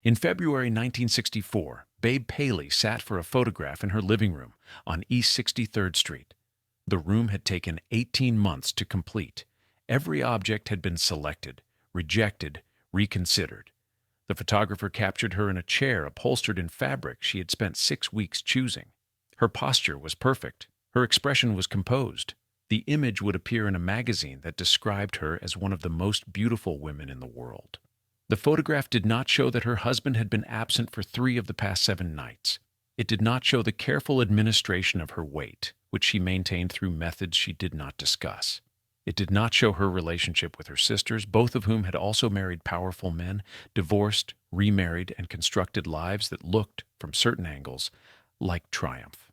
In February 1964, Babe Paley sat for a photograph in her living room on East 63rd Street. The room had taken 18 months to complete. Every object had been selected, rejected, reconsidered. The photographer captured her in a chair upholstered in fabric she had spent 6 weeks choosing. Her posture was perfect. Her expression was composed. The image would appear in a magazine that described her as one of the most beautiful women in the world. The photograph did not show that her husband had been absent for 3 of the past 7 nights. It did not show the careful administration of her weight, which she maintained through methods she did not discuss. It did not show her relationship with her sisters, both of whom had also married powerful men, divorced, remarried, and constructed lives that looked, from certain angles, like triumph.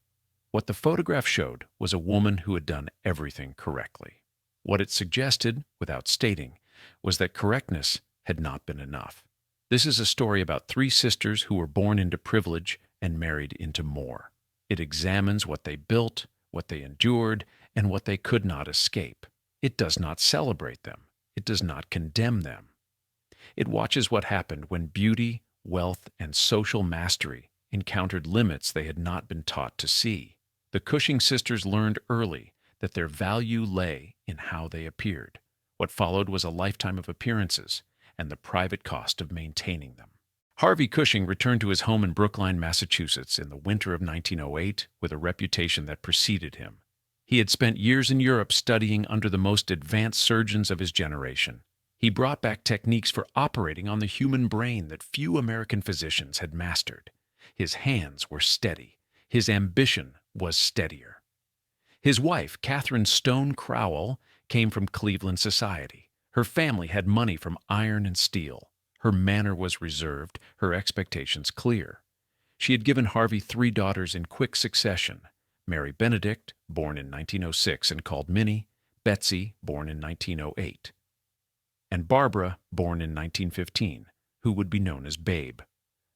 What the photograph showed was a woman who had done everything correctly. What it suggested, without stating, was that correctness had not been enough. This is a story about 3 sisters who were born into privilege and married into more. It examines what they built, what they endured, and what they could not escape. It does not celebrate them. It does not condemn them. It watches what happened when beauty, wealth, and social mastery encountered limits they had not been taught to see. The Cushing sisters learned early that their value lay in how they appeared. What followed was a lifetime of appearances and the private cost of maintaining them. Harvey Cushing returned to his home in Brookline, Massachusetts in the winter of 1908 with a reputation that preceded him. He had spent years in Europe studying under the most advanced surgeons of his generation. He brought back techniques for operating on the human brain that few American physicians had mastered. His hands were steady. His ambition was steadier. His wife, Catherine Stone Crowell, came from Cleveland society. Her family had money from iron and steel. Her manner was reserved, her expectations clear. She had given Harvey 3 daughters in quick succession: Mary Benedict, born in 1906 and called Minnie; Betsy, born in 1908; and Barbara, born in 1915, who would be known as Babe.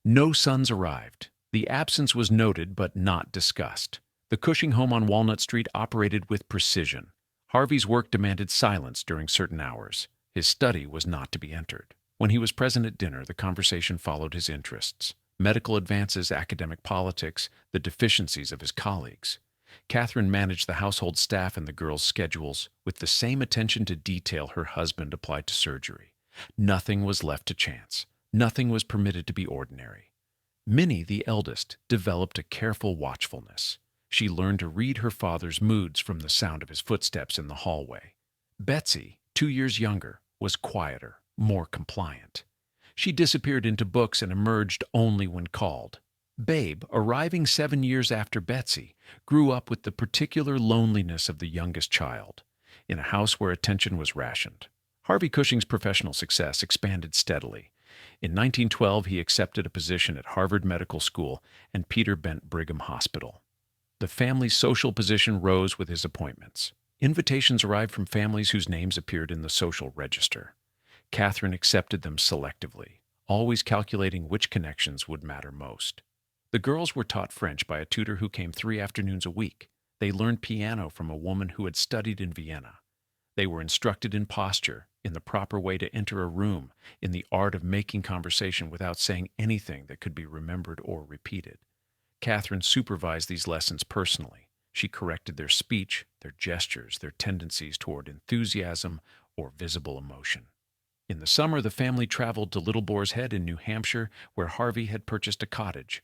No sons arrived. The absence was noted but not discussed. The Cushing home on Walnut Street operated with precision. Harvey's work demanded silence during certain hours. His study was not to be entered. When he was present at dinner, the conversation followed his interests: medical advances, academic politics, the deficiencies of his colleagues. Catherine managed the household staff and the girls' schedules with the same attention to detail her husband applied to surgery. Nothing was left to chance. Nothing was permitted to be ordinary. Minnie, the eldest, developed a careful watchfulness. She learned to read her father's moods from the sound of his footsteps in the hallway. Betsy, 2 years younger, was quieter, more compliant. She disappeared into books and emerged only when called. Babe, arriving 7 years after Betsy, grew up with the particular loneliness of the youngest child, in a house where attention was rationed. Harvey Cushing's professional success expanded steadily. In 1912, he accepted a position at Harvard Medical School and Peter Bent Brigham Hospital. The family's social position rose with his appointments. Invitations arrived from families whose names appeared in the social register. Catherine accepted them selectively, always calculating which connections would matter most. The girls were taught French by a tutor who came 3 afternoons a week. They learned piano from a woman who had studied in Vienna. They were instructed in posture, in the proper way to enter a room, in the art of making conversation without saying anything that could be remembered or repeated. Catherine supervised these lessons personally. She corrected their speech, their gestures, their tendencies toward enthusiasm or visible emotion. In the summer, the family traveled to Little Boar's Head in New Hampshire, where Harvey had purchased a cottage.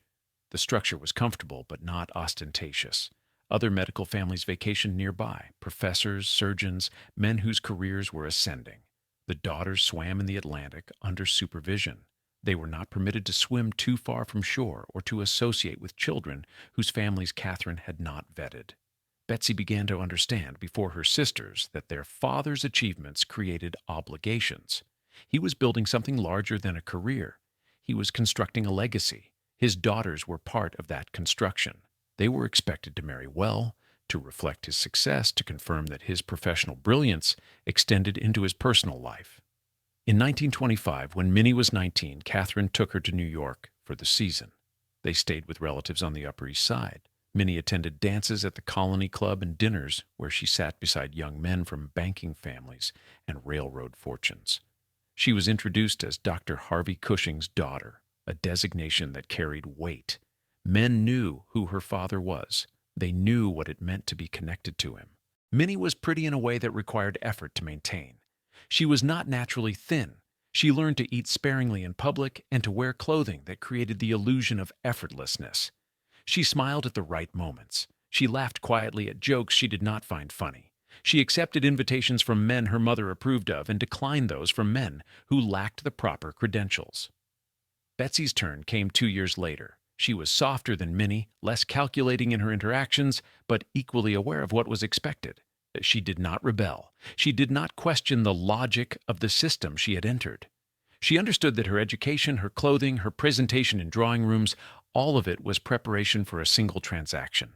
The structure was comfortable but not ostentatious. Other medical families vacationed nearby: professors, surgeons, men whose careers were ascending. The daughters swam in the Atlantic under supervision. They were not permitted to swim too far from shore or to associate with children whose families Catherine had not vetted. Betsy began to understand before her sisters that their father's achievements created obligations. He was building something larger than a career. He was constructing a legacy. His daughters were part of that construction. They were expected to marry well, to reflect his success, to confirm that his professional brilliance extended into his personal life. In 1925, when Minnie was 19, Catherine took her to New York for the season. They stayed with relatives on the Upper East Side. Minnie attended dances at the Colony Club and dinners where she sat beside young men from banking families and railroad fortunes. She was introduced as Dr. Harvey Cushing's daughter. a designation that carried weight. Men knew who her father was. They knew what it meant to be connected to him. Minnie was pretty in a way that required effort to maintain. She was not naturally thin. She learned to eat sparingly in public and to wear clothing that created the illusion of effortlessness. She smiled at the right moments. She laughed quietly at jokes she did not find funny. She accepted invitations from men her mother approved of and declined those from men who lacked the proper credentials. Betsy's turn came 2 years later. She was softer than Minnie, less calculating in her interactions, but equally aware of what was expected. She did not rebel. She did not question the logic of the system she had entered. She understood that her education, her clothing, her presentation in drawing rooms, all of it was preparation for a single transaction.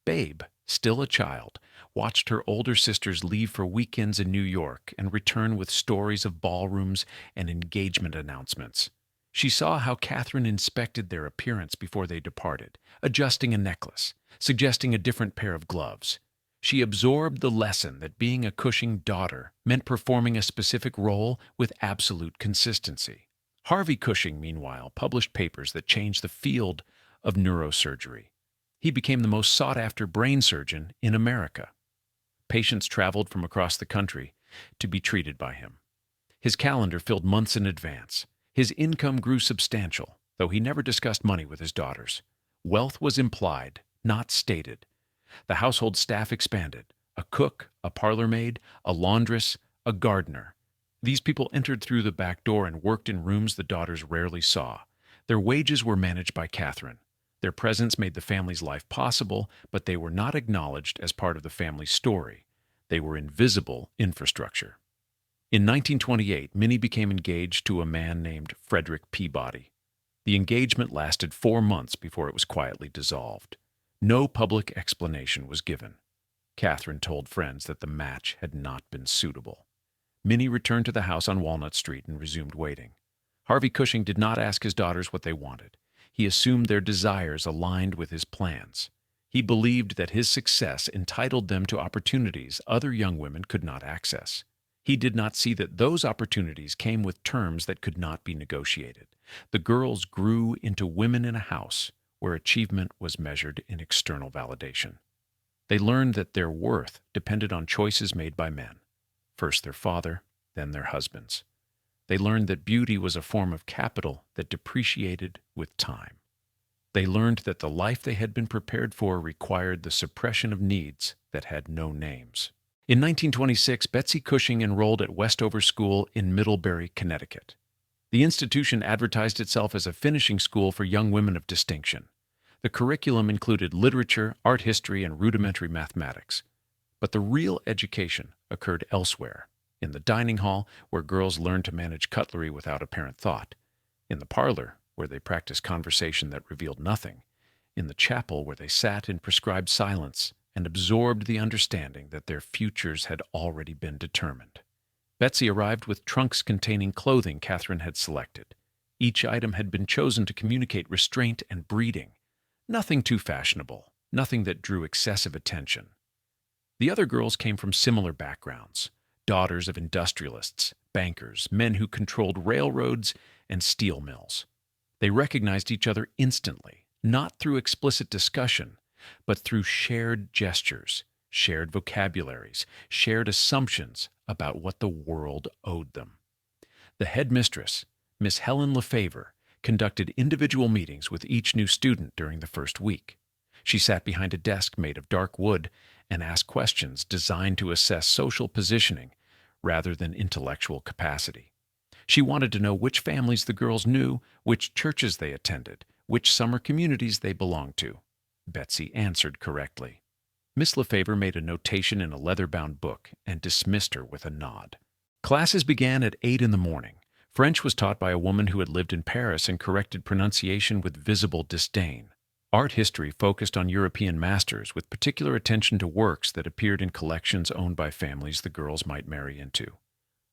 Babe, still a child, watched her older sisters leave for weekends in New York and return with stories of ballrooms and engagement announcements. She saw how Catherine inspected their appearance before they departed, adjusting a necklace, suggesting a different pair of gloves. She absorbed the lesson that being a Cushing daughter meant performing a specific role with absolute consistency. Harvey Cushing, meanwhile, published papers that changed the field of neurosurgery. He became the most sought-after brain surgeon in America. Patients traveled from across the country to be treated by him. His calendar filled months in advance. His income grew substantial, though he never discussed money with his daughters. Wealth was implied, not stated. The household staff expanded. A cook, a parlor maid, a laundress, a gardener. These people entered through the back door and worked in rooms the daughters rarely saw. Their wages were managed by Catherine. Their presence made the family's life possible, but they were not acknowledged as part of the family's story. They were invisible infrastructure. In 1928, Minnie became engaged to a man named Frederick Peabody. The engagement lasted 4 months before it was quietly dissolved. No public explanation was given. Catherine told friends that the match had not been suitable. Minnie returned to the house on Walnut Street and resumed waiting. Harvey Cushing did not ask his daughters what they wanted. He assumed their desires aligned with his plans. He believed that his success entitled them to opportunities other young women could not access. He did not see that those opportunities came with terms that could not be negotiated. The girls grew into women in a house where achievement was measured in external validation. They learned that their worth depended on choices made by men, first their father, then their husbands. They learned that beauty was a form of capital that depreciated with time. They learned that the life they had been prepared for required the suppression of needs that had no names. In 1926, Betsy Cushing enrolled at Westover School in Middlebury, Connecticut. The institution advertised itself as a finishing school for young women of distinction. The curriculum included literature, art history, and rudimentary mathematics. But the real education occurred elsewhere, in the dining hall, where girls learned to manage cutlery without apparent thought, in the parlor, where they practiced conversation that revealed nothing, in the chapel, where they sat in prescribed silence and absorbed the understanding that their futures had already been determined. Betsy arrived with trunks containing clothing Catherine had selected. Each item had been chosen to communicate restraint and breeding. Nothing too fashionable, nothing that drew excessive attention. The other girls came from similar backgrounds, daughters of industrialists, bankers, men who controlled railroads and steel mills. They recognized each other instantly, not through explicit discussion, but through shared gestures, shared vocabularies, shared assumptions about what the world owed them. The headmistress, Miss Helen Lefevre, conducted individual meetings with each new student during the first week. She sat behind a desk made of dark wood and asked questions designed to assess social positioning rather than intellectual capacity. She wanted to know which families the girls knew, which churches they attended, which summer communities they belonged to. Betsy answered correctly. Miss Lefevre made a notation in a leather-bound book and dismissed her with a nod. Classes began at 8 in the morning. French was taught by a woman who had lived in Paris and corrected pronunciation with visible disdain. Art history focused on European masters, with particular attention to works that appeared in collections owned by families the girls might marry into.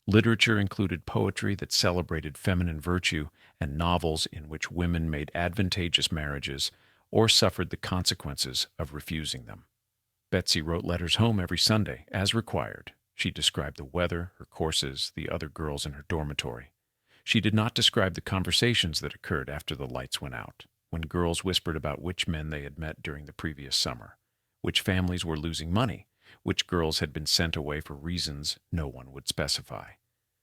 Literature included poetry that celebrated feminine virtue and novels in which women made advantageous marriages or suffered the consequences of refusing them. Betsy wrote letters home every Sunday, as required. She described the weather, her courses, the other girls in her dormitory. She did not describe the conversations that occurred after the lights went out, when girls whispered about which men they had met during the previous summer, which families were losing money, which girls had been sent away for reasons no one would specify.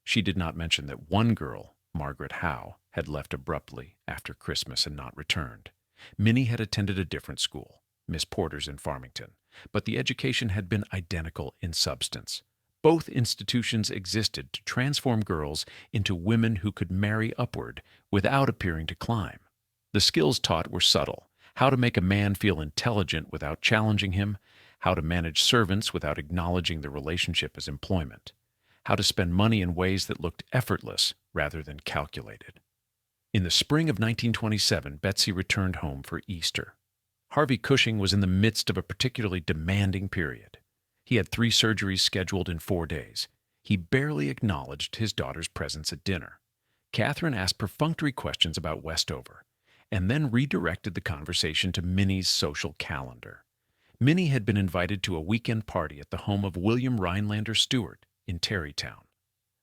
She did not mention that one girl, Margaret Howe, had left abruptly after Christmas and not returned. Minnie had attended a different school, Miss Porter's in Farmington, but the education had been identical in substance. Both institutions existed to transform girls into women who could marry upward without appearing to climb. The skills taught were subtle: how to make a man feel intelligent without challenging him, how to manage servants without acknowledging the relationship as employment, how to spend money in ways that looked effortless rather than calculated. In the spring of 1927, Betsy returned home for Easter. Harvey Cushing was in the midst of a particularly demanding period. He had 3 surgeries scheduled in 4 days. He barely acknowledged his daughter's presence at dinner. Catherine asked perfunctory questions about Westover, and then redirected the conversation to Minnie's social calendar. Minnie had been invited to a weekend party at the home of William Rhinelander Stewart in Tarrytown.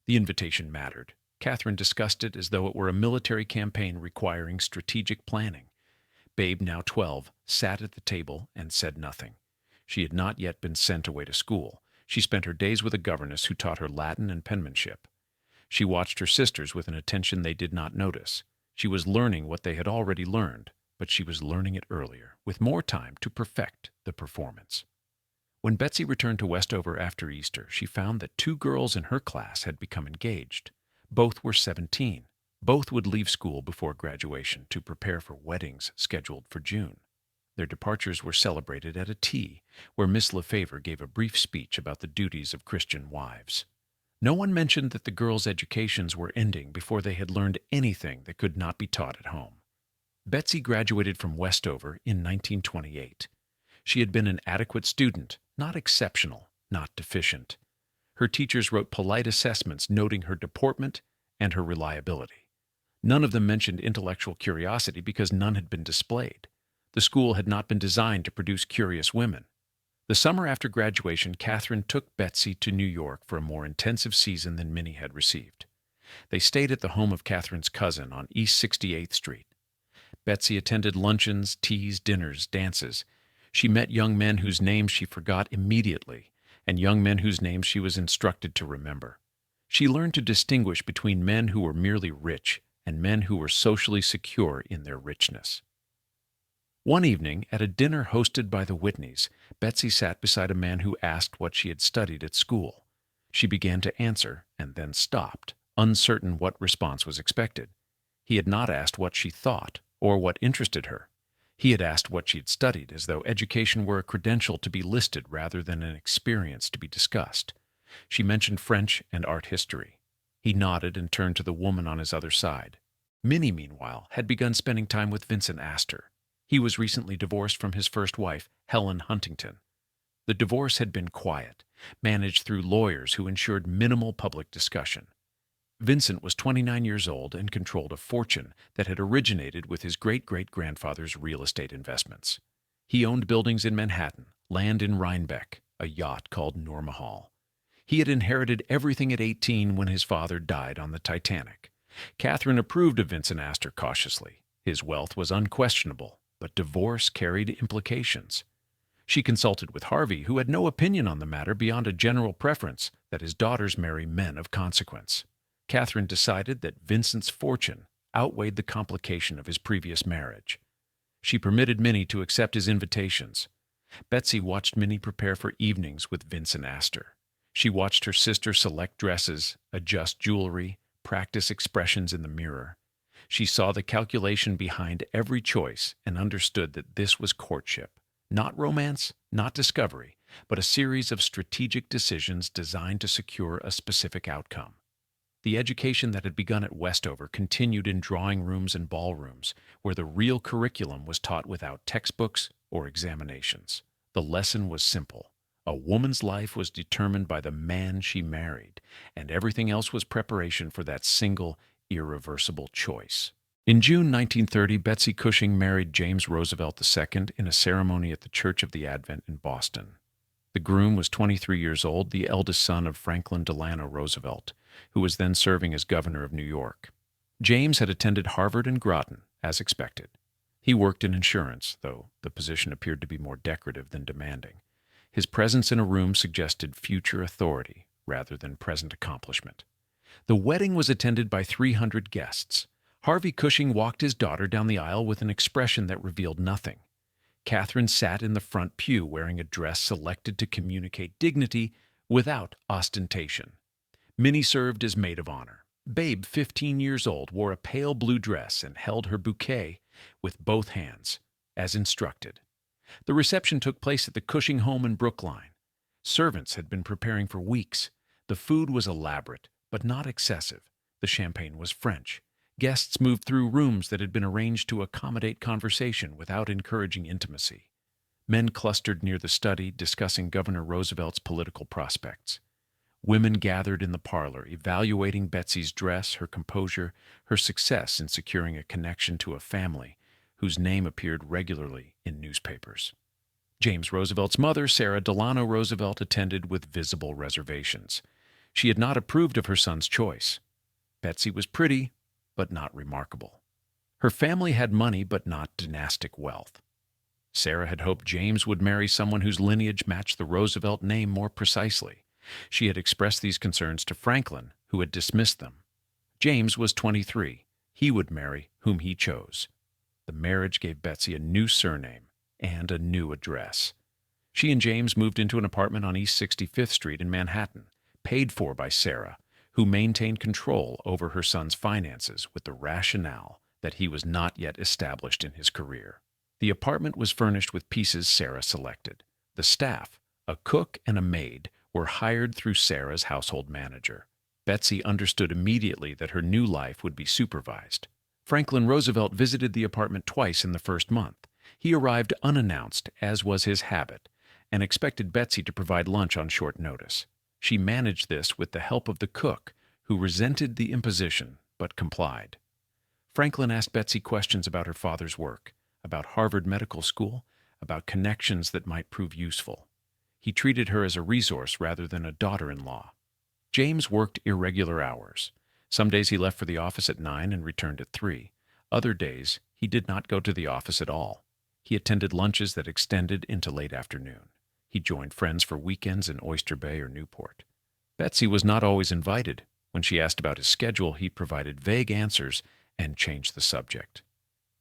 The invitation mattered. Catherine discussed it as though it were a military campaign requiring strategic planning. Babe, now 12, sat at the table and said nothing. She had not yet been sent away to school. She spent her days with a governess who taught her Latin and penmanship. She watched her sisters with an attention they did not notice. She was learning what they had already learned, but she was learning it earlier, with more time to perfect the performance. When Betsy returned to Westover after Easter, she found that 2 girls in her class had become engaged. Both were 17. Both would leave school before graduation to prepare for weddings scheduled for June. Their departures were celebrated at a tea, where Miss Lefevre gave a brief speech about the duties of Christian wives. No one mentioned that the girls' educations were ending before they had learned anything that could not be taught at home. Betsy graduated from Westover in 1928. She had been an adequate student, not exceptional, not deficient. Her teachers wrote polite assessments noting her deportment and her reliability. None of them mentioned intellectual curiosity because none had been displayed. The school had not been designed to produce curious women. The summer after graduation, Catherine took Betsy to New York for a more intensive season than Minnie had received. They stayed at the home of Catherine's cousin on East 68th Street. Betsy attended luncheons, teas, dinners, dances. She met young men whose names she forgot immediately, and young men whose names she was instructed to remember. She learned to distinguish between men who were merely rich and men who were socially secure in their richness. One evening, at a dinner hosted by the Whitneys, Betsy sat beside a man who asked what she had studied at school. She began to answer, and then stopped, uncertain what response was expected. He had not asked what she thought, or what interested her. He had asked what she had studied, as though education were a credential to be listed rather than an experience to be discussed. She mentioned French and art history. He nodded and turned to the woman on his other side. Minnie, meanwhile, had begun spending time with Vincent Astor. He was recently divorced from his first wife, Helen Huntington. The divorce had been quiet, managed through lawyers who ensured minimal public discussion. Vincent was 29 years old and controlled a fortune that had originated with his great-great-grandfather's real estate investments. He owned buildings in Manhattan, land in Rhinebeck, a yacht called Nourmahal. He had inherited everything at 18 when his father died on the Titanic. Catherine approved of Vincent Astor cautiously. His wealth was unquestionable, but divorce carried implications. She consulted with Harvey, who had no opinion on the matter beyond a general preference that his daughters marry men of consequence. Catherine decided that Vincent's fortune outweighed the complication of his previous marriage. She permitted Minnie to accept his invitations. Betsy watched Minnie prepare for evenings with Vincent Astor. She watched her sister select dresses, adjust jewelry, practice expressions in the mirror. She saw the calculation behind every choice and understood that this was courtship. Not romance, not discovery, but a series of strategic decisions designed to secure a specific outcome. The education that had begun at Westover continued in drawing rooms and ballrooms, where the real curriculum was taught without textbooks or examinations. The lesson was simple. A woman's life was determined by the man she married, and everything else was preparation for that single, irreversible choice. In June 1930, Betsy Cushing married James Roosevelt II in a ceremony at the Church of the Advent in Boston. The groom was 23 years old, the eldest son of Franklin Delano Roosevelt, who was then serving as governor of New York. James had attended Harvard and Groton, as expected. He worked in insurance, though the position appeared to be more decorative than demanding. His presence in a room suggested future authority rather than present accomplishment. The wedding was attended by 300 guests. Harvey Cushing walked his daughter down the aisle with an expression that revealed nothing. Catherine sat in the front pew wearing a dress selected to communicate dignity without ostentation. Minnie served as maid of honor. Babe, 15 years old, wore a pale blue dress and held her bouquet with both hands, as instructed. The reception took place at the Cushing home in Brookline. Servants had been preparing for weeks. The food was elaborate, but not excessive. The champagne was French. Guests moved through rooms that had been arranged to accommodate conversation without encouraging intimacy. Men clustered near the study, discussing Governor Roosevelt's political prospects. Women gathered in the parlor, evaluating Betsy's dress, her composure, her success in securing a connection to a family whose name appeared regularly in newspapers. James Roosevelt's mother, Sarah Delano Roosevelt, attended with visible reservations. She had not approved of her son's choice. Betsy was pretty, but not remarkable. Her family had money, but not dynastic wealth. Sarah had hoped James would marry someone whose lineage matched the Roosevelt name more precisely. She had expressed these concerns to Franklin, who had dismissed them. James was 23. He would marry whom he chose. The marriage gave Betsy a new surname and a new address. She and James moved into an apartment on East 65th Street in Manhattan, paid for by Sarah, who maintained control over her son's finances with the rationale that he was not yet established in his career. The apartment was furnished with pieces Sarah selected. The staff, a cook and a maid, were hired through Sarah's household manager. Betsy understood immediately that her new life would be supervised. Franklin Roosevelt visited the apartment twice in the first month. He arrived unannounced, as was his habit, and expected Betsy to provide lunch on short notice. She managed this with the help of the cook, who resented the imposition but complied. Franklin asked Betsy questions about her father's work, about Harvard Medical School, about connections that might prove useful. He treated her as a resource rather than a daughter-in-law. James worked irregular hours. Some days he left for the office at 9 and returned at 3. Other days, he did not go to the office at all. He attended lunches that extended into late afternoon. He joined friends for weekends in Oyster Bay or Newport. Betsy was not always invited. When she asked about his schedule, he provided vague answers and changed the subject.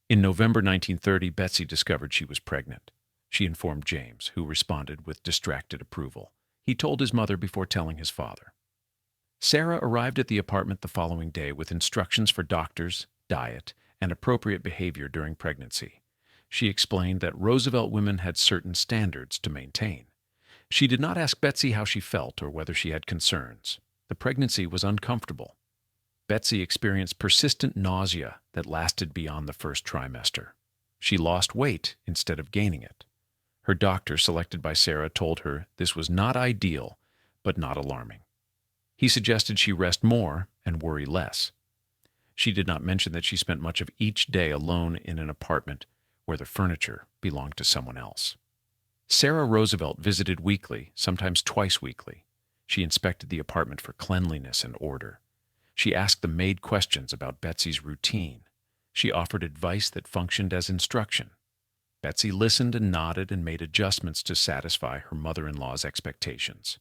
In November 1930, Betsy discovered she was pregnant. She informed James, who responded with distracted approval. He told his mother before telling his father. Sarah arrived at the apartment the following day with instructions for doctors, diet, and appropriate behavior during pregnancy. She explained that Roosevelt women had certain standards to maintain. She did not ask Betsy how she felt or whether she had concerns. The pregnancy was uncomfortable. Betsy experienced persistent nausea that lasted beyond the first trimester. She lost weight instead of gaining it. Her doctor, selected by Sarah, told her this was not ideal, but not alarming. He suggested she rest more and worry less. She did not mention that she spent much of each day alone in an apartment where the furniture belonged to someone else. Sarah Roosevelt visited weekly, sometimes twice weekly. She inspected the apartment for cleanliness and order. She asked the maid questions about Betsy's routine. She offered advice that functioned as instruction. Betsy listened and nodded and made adjustments to satisfy her mother-in-law's expectations.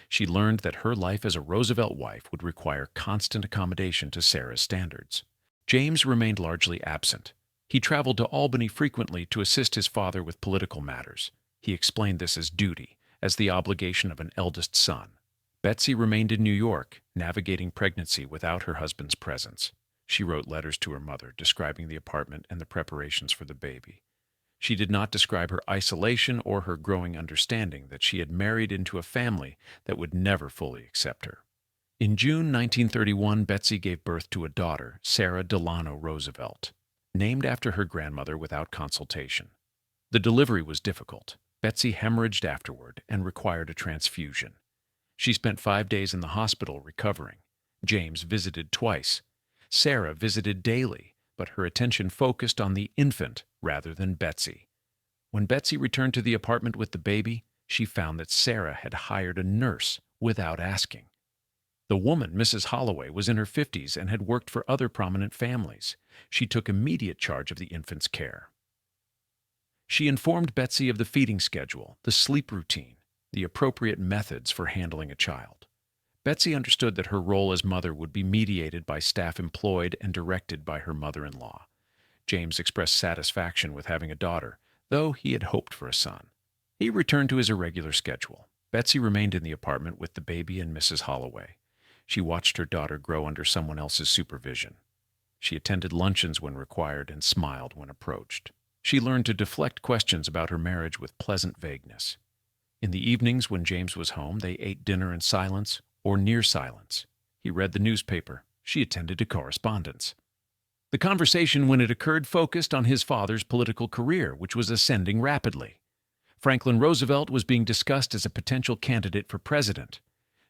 She learned that her life as a Roosevelt wife would require constant accommodation to Sarah's standards. James remained largely absent. He traveled to Albany frequently to assist his father with political matters. He explained this as duty, as the obligation of an eldest son. Betsy remained in New York, navigating pregnancy without her husband's presence. She wrote letters to her mother, describing the apartment and the preparations for the baby. She did not describe her isolation or her growing understanding that she had married into a family that would never fully accept her. In June 1931, Betsy gave birth to a daughter, Sarah Delano Roosevelt, named after her grandmother without consultation. The delivery was difficult. Betsy hemorrhaged afterward and required a transfusion. She spent 5 days in the hospital recovering. James visited twice. Sarah visited daily, but her attention focused on the infant rather than Betsy. When Betsy returned to the apartment with the baby, she found that Sarah had hired a nurse without asking. The woman, Mrs. Holloway, was in her 50s and had worked for other prominent families. She took immediate charge of the infant's care. She informed Betsy of the feeding schedule, the sleep routine, the appropriate methods for handling a child. Betsy understood that her role as mother would be mediated by staff employed and directed by her mother-in-law. James expressed satisfaction with having a daughter, though he had hoped for a son. He returned to his irregular schedule. Betsy remained in the apartment with the baby and Mrs. Holloway. She watched her daughter grow under someone else's supervision. She attended luncheons when required and smiled when approached. She learned to deflect questions about her marriage with pleasant vagueness. In the evenings when James was home, they ate dinner in silence or near silence. He read the newspaper. She attended to correspondence. The conversation, when it occurred, focused on his father's political career, which was ascending rapidly. Franklin Roosevelt was being discussed as a potential candidate for president.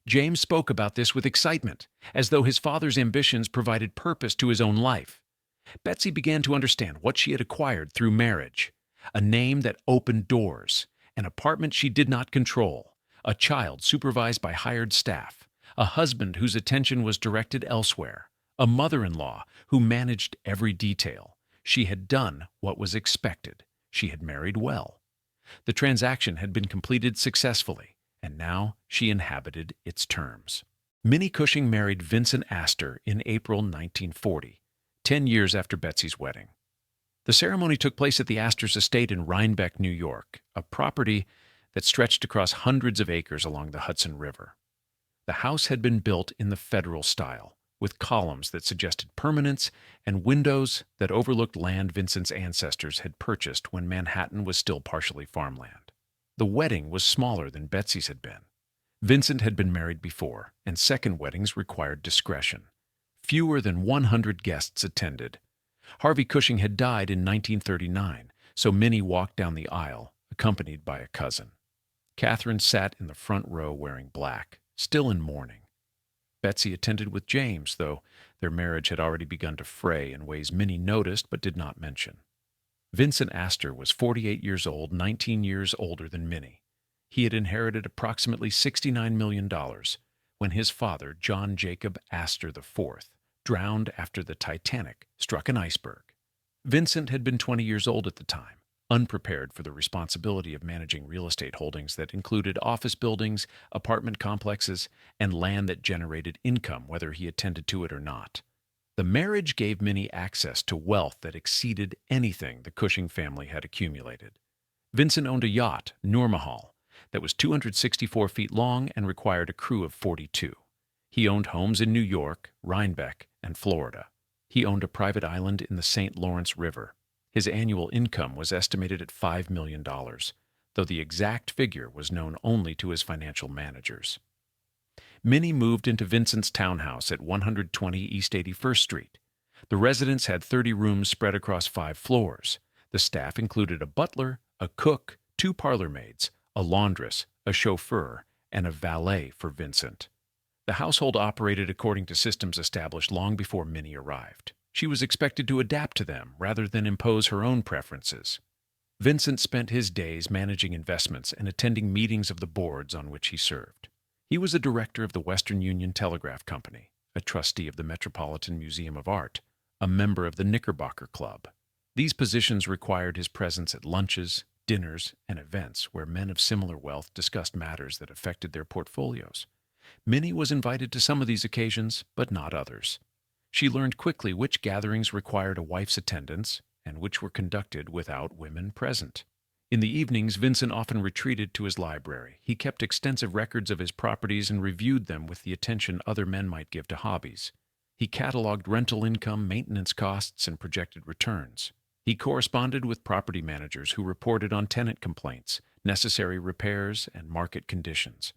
James spoke about this with excitement, as though his father's ambitions provided purpose to his own life. Betsy began to understand what she had acquired through marriage: a name that opened doors, an apartment she did not control, a child supervised by hired staff, a husband whose attention was directed elsewhere, a mother-in-law who managed every detail. She had done what was expected. She had married well. The transaction had been completed successfully, and now she inhabited its terms. Minnie Cushing married Vincent Astor in April 1940, 10 years after Betsy's wedding. The ceremony took place at the Astor's estate in Rhinebeck, New York, a property that stretched across hundreds of acres along the Hudson River. The house had been built in the Federal style, with columns that suggested permanence and windows that overlooked land Vincent's ancestors had purchased when Manhattan was still partially farmland. The wedding was smaller than Betsy's had been. Vincent had been married before, and second weddings required discretion. Fewer than 100 guests attended. Harvey Cushing had died in 1939, so Minnie walked down the aisle, accompanied by a cousin. Catherine sat in the front row wearing black, still in mourning. Betsy attended with James, though their marriage had already begun to fray in ways Minnie noticed but did not mention. Vincent Astor was 48 years old, 19 years older than Minnie. He had inherited approximately $69 million when his father, John Jacob Astor IV, drowned after the Titanic struck an iceberg. Vincent had been 20 years old at the time, unprepared for the responsibility of managing real estate holdings that included office buildings, apartment complexes, and land that generated income whether he attended to it or not. The marriage gave Minnie access to wealth that exceeded anything the Cushing family had accumulated. Vincent owned a yacht, Noormahal, that was 264 feet long and required a crew of 42. He owned homes in New York, Rhinebeck, and Florida. He owned a private island in the St. Lawrence River. His annual income was estimated at $5 million, though the exact figure was known only to his financial managers. Minnie moved into Vincent's townhouse at 120 East 81st Street. The residence had 30 rooms spread across 5 floors. The staff included a butler, a cook, 2 parlor maids, a laundress, a chauffeur, and a valet for Vincent. The household operated according to systems established long before Minnie arrived. She was expected to adapt to them rather than impose her own preferences. Vincent spent his days managing investments and attending meetings of the boards on which he served. He was a director of the Western Union Telegraph Company, a trustee of the Metropolitan Museum of Art, a member of the Knickerbocker Club. These positions required his presence at lunches, dinners, and events where men of similar wealth discussed matters that affected their portfolios. Minnie was invited to some of these occasions, but not others. She learned quickly which gatherings required a wife's attendance and which were conducted without women present. In the evenings, Vincent often retreated to his library. He kept extensive records of his properties and reviewed them with the attention other men might give to hobbies. He cataloged rental income, maintenance costs, and projected returns. He corresponded with property managers who reported on tenant complaints, necessary repairs, and market conditions.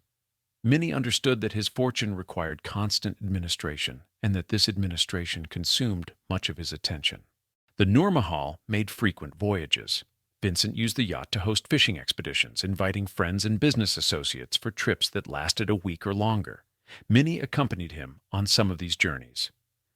Minnie understood that his fortune required constant administration and that this administration consumed much of his attention. The Noormahal made frequent voyages. Vincent used the yacht to host fishing expeditions, inviting friends and business associates for trips that lasted a week or longer. Minnie accompanied him on some of these journeys.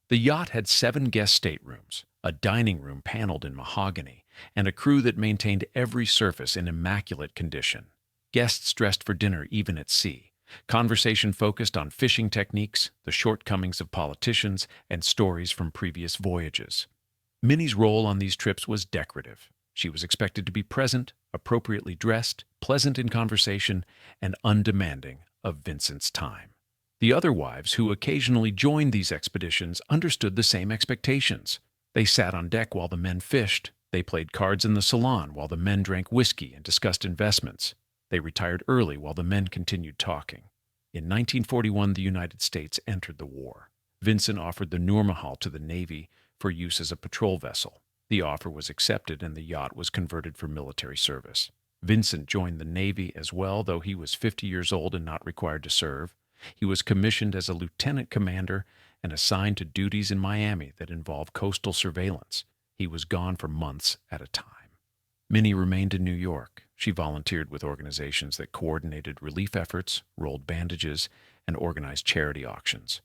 The yacht had 7 guest staterooms, a dining room paneled in mahogany, and a crew that maintained every surface in immaculate condition. Guests dressed for dinner even at sea. Conversation focused on fishing techniques, the shortcomings of politicians, and stories from previous voyages. Minnie's role on these trips was decorative. She was expected to be present, appropriately dressed, pleasant in conversation, and undemanding of Vincent's time. The other wives who occasionally joined these expeditions understood the same expectations. They sat on deck while the men fished. They played cards in the salon while the men drank whiskey and discussed investments. They retired early while the men continued talking. In 1941, the United States entered the war. Vincent offered the Nourmahal to the Navy for use as a patrol vessel. The offer was accepted and the yacht was converted for military service. Vincent joined the Navy as well, though he was 50 years old and not required to serve. He was commissioned as a lieutenant commander and assigned to duties in Miami that involved coastal surveillance. He was gone for months at a time. Minnie remained in New York. She volunteered with organizations that coordinated relief efforts, rolled bandages, and organized charity auctions.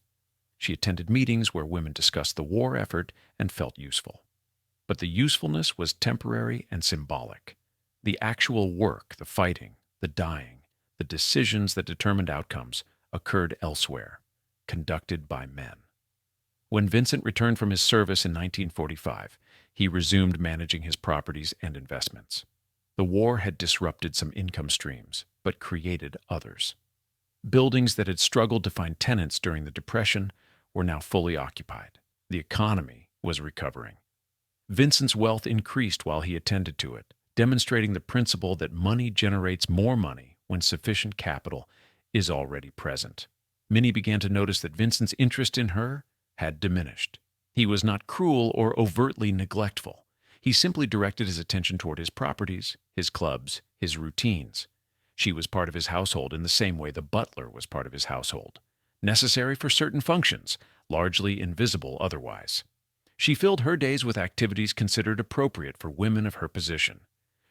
She attended meetings where women discussed the war effort and felt useful. But the usefulness was temporary and symbolic. The actual work, the fighting, the dying, the decisions that determined outcomes occurred elsewhere, conducted by men. When Vincent returned from his service in 1945, he resumed managing his properties and investments. The war had disrupted some income streams, but created others. Buildings that had struggled to find tenants during the Depression were now fully occupied. The economy was recovering. Vincent's wealth increased while he attended to it, demonstrating the principle that money generates more money when sufficient capital is already present. Minnie began to notice that Vincent's interest in her had diminished. He was not cruel or overtly neglectful. He simply directed his attention toward his properties, his clubs, his routines. She was part of his household in the same way the butler was part of his household, necessary for certain functions, largely invisible otherwise. She filled her days with activities considered appropriate for women of her position.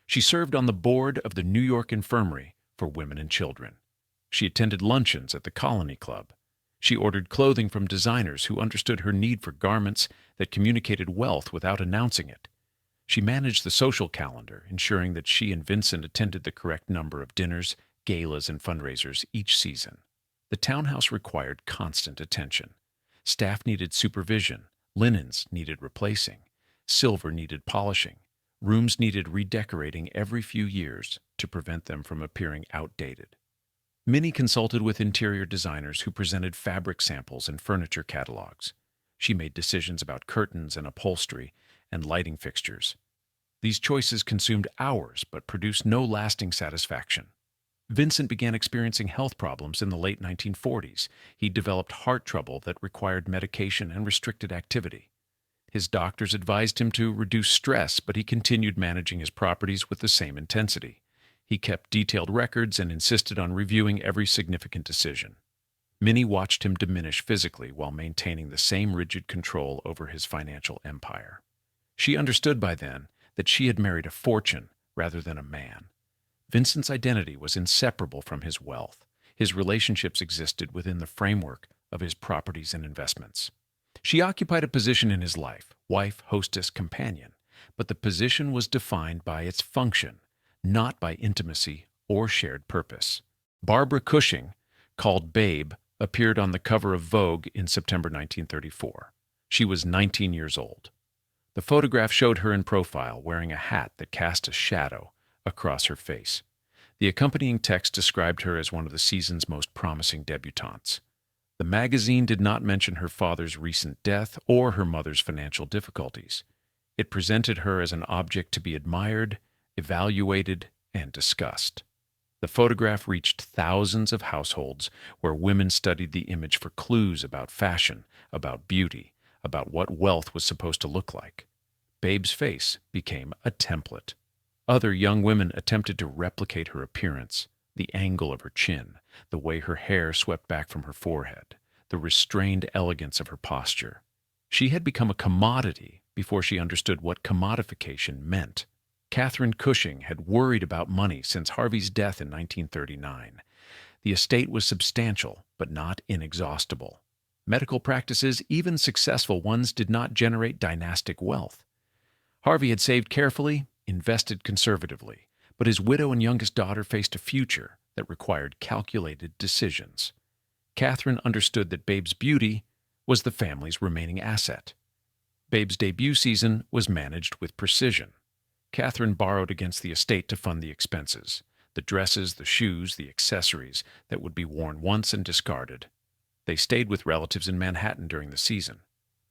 She served on the board of the New York Infirmary for Women and Children. She attended luncheons at the Colony Club. She ordered clothing from designers who understood her need for garments that communicated wealth without announcing it. She managed the social calendar, ensuring that she and Vincent attended the correct number of dinners, galas, and fundraisers each season. The townhouse required constant attention. Staff needed supervision, linens needed replacing, silver needed polishing, rooms needed redecorating every few years to prevent them from appearing outdated. Minnie consulted with interior designers who presented fabric samples and furniture catalogs. She made decisions about curtains and upholstery and lighting fixtures. These choices consumed hours but produced no lasting satisfaction. Vincent began experiencing health problems in the late 1940s. He developed heart trouble that required medication and restricted activity. His doctors advised him to reduce stress, but he continued managing his properties with the same intensity. He kept detailed records and insisted on reviewing every significant decision. Minnie watched him diminish physically while maintaining the same rigid control over his financial empire. She understood by then that she had married a fortune rather than a man. Vincent's identity was inseparable from his wealth. His relationships existed within the framework of his properties and investments. She occupied a position in his life, wife, hostess, companion, but the position was defined by its function, not by intimacy or shared purpose. Barbara Cushing, called Babe, appeared on the cover of Vogue in September 1934. She was 19 years old. The photograph showed her in profile wearing a hat that cast a shadow across her face. The accompanying text described her as one of the season's most promising debutantes. The magazine did not mention her father's recent death or her mother's financial difficulties. It presented her as an object to be admired, evaluated, and discussed. The photograph reached thousands of households where women studied the image for clues about fashion, about beauty, about what wealth was supposed to look like. Babe's face became a template. Other young women attempted to replicate her appearance, the angle of her chin, the way her hair swept back from her forehead, the restrained elegance of her posture. She had become a commodity before she understood what commodification meant. Catherine Cushing had worried about money since Harvey's death in 1939. The estate was substantial, but not inexhaustible. Medical practices, even successful ones, did not generate dynastic wealth. Harvey had saved carefully, invested conservatively, but his widow and youngest daughter faced a future that required calculated decisions. Catherine understood that Babe's beauty was the family's remaining asset. Babe's debut season was managed with precision. Catherine borrowed against the estate to fund the expenses, the dresses, the shoes, the accessories that would be worn once and discarded. They stayed with relatives in Manhattan during the season.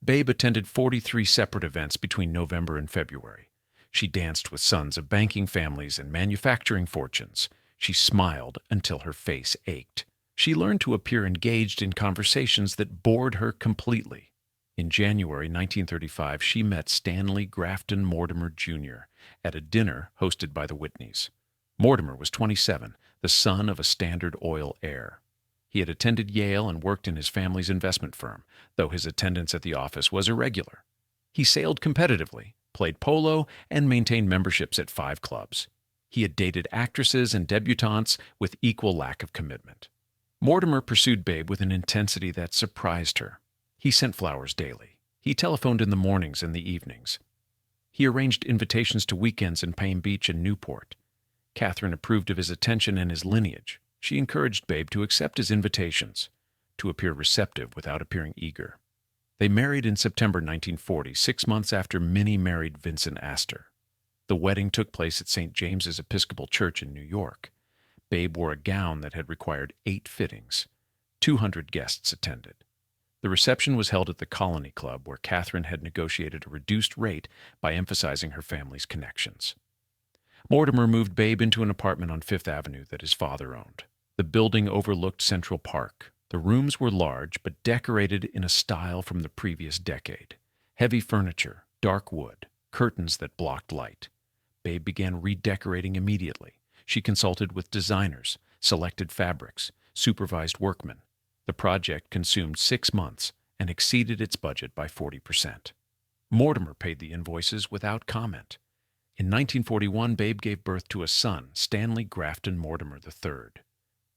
Babe attended 43 separate events between November and February. She danced with sons of banking families and manufacturing fortunes. She smiled until her face ached. She learned to appear engaged in conversations that bored her completely. In January 1935, she met Stanley Grafton Mortimer, Jr. at a dinner hosted by the Whitneys. Mortimer was 27, the son of a Standard Oil heir. He had attended Yale and worked in his family's investment firm, though his attendance at the office was irregular. He sailed competitively, played polo, and maintained memberships at 5 clubs. He had dated actresses and debutantes with equal lack of commitment. Mortimer pursued Babe with an intensity that surprised her. He sent flowers daily. He telephoned in the mornings and the evenings. He arranged invitations to weekends in Palm Beach and Newport. Catherine approved of his attention and his lineage. She encouraged Babe to accept his invitations, to appear receptive without appearing eager. They married in September 1940, 6 months after Minnie married Vincent Astor. The wedding took place at St. James's Episcopal Church in New York. Babe wore a gown that had required 8 fittings. 200 guests attended. The reception was held at the Colony Club, where Catherine had negotiated a reduced rate by emphasizing her family's connections. Mortimer moved Babe into an apartment on Fifth Avenue that his father owned. The building overlooked Central Park. The rooms were large but decorated in a style from the previous decade. Heavy furniture, dark wood, curtains that blocked light. Babe began redecorating immediately. She consulted with designers, selected fabrics, supervised workmen. The project consumed 6 months and exceeded its budget by 40%. Mortimer paid the invoices without comment. In 1941, Babe gave birth to a son, Stanley Grafton Mortimer III.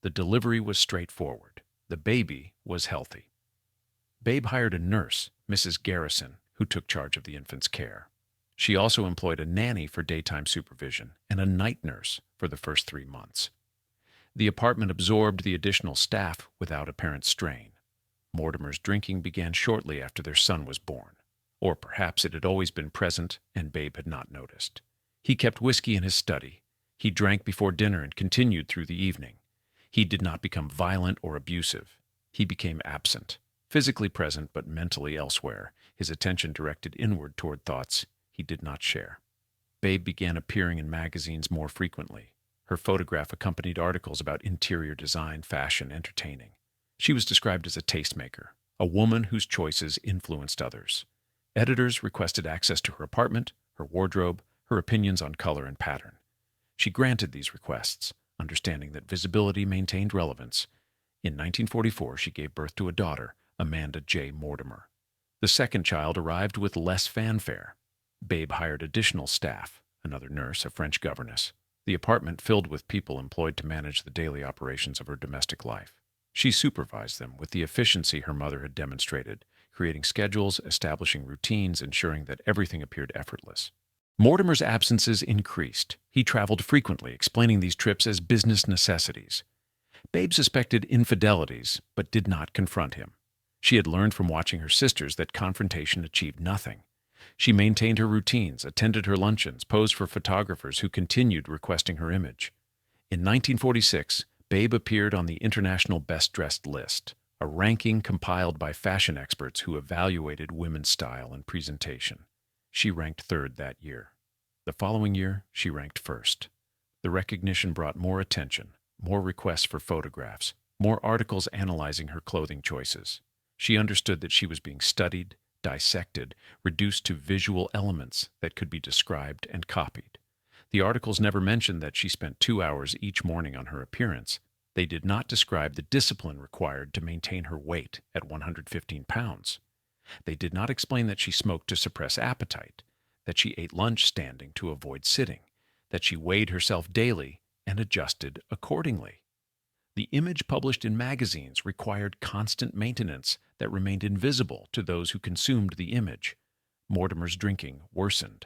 The delivery was straightforward. The baby was healthy. Babe hired a nurse, Mrs. Garrison, who took charge of the infant's care. She also employed a nanny for daytime supervision and a night nurse for the first 3 months. The apartment absorbed the additional staff without apparent strain. Mortimer's drinking began shortly after their son was born. Or perhaps it had always been present and Babe had not noticed. He kept whiskey in his study. He drank before dinner and continued through the evening. He did not become violent or abusive. He became absent, physically present but mentally elsewhere, his attention directed inward toward thoughts he did not share. Babe began appearing in magazines more frequently. Her photograph accompanied articles about interior design, fashion, entertaining. She was described as a tastemaker, a woman whose choices influenced others. Editors requested access to her apartment, her wardrobe, her opinions on color and pattern. She granted these requests, understanding that visibility maintained relevance. In 1944, she gave birth to a daughter, Amanda J. Mortimer. The second child arrived with less fanfare. Babe hired additional staff, another nurse, a French governess. The apartment filled with people employed to manage the daily operations of her domestic life. She supervised them with the efficiency her mother had demonstrated, creating schedules, establishing routines, ensuring that everything appeared effortless. Mortimer's absences increased. He traveled frequently, explaining these trips as business necessities. Babe suspected infidelities, but did not confront him. She had learned from watching her sisters that confrontation achieved nothing. She maintained her routines, attended her luncheons, posed for photographers who continued requesting her image. In 1946, Babe appeared on the International Best Dressed list, a ranking compiled by fashion experts who evaluated women's style and presentation. She ranked third that year. The following year, she ranked first. The recognition brought more attention, more requests for photographs, more articles analyzing her clothing choices. She understood that she was being studied, dissected, reduced to visual elements that could be described and copied. The articles never mentioned that she spent 2 hours each morning on her appearance. They did not describe the discipline required to maintain her weight at 115 pounds. They did not explain that she smoked to suppress appetite, that she ate lunch standing to avoid sitting, that she weighed herself daily and adjusted accordingly. The image published in magazines required constant maintenance that remained invisible to those who consumed the image. Mortimer's drinking worsened.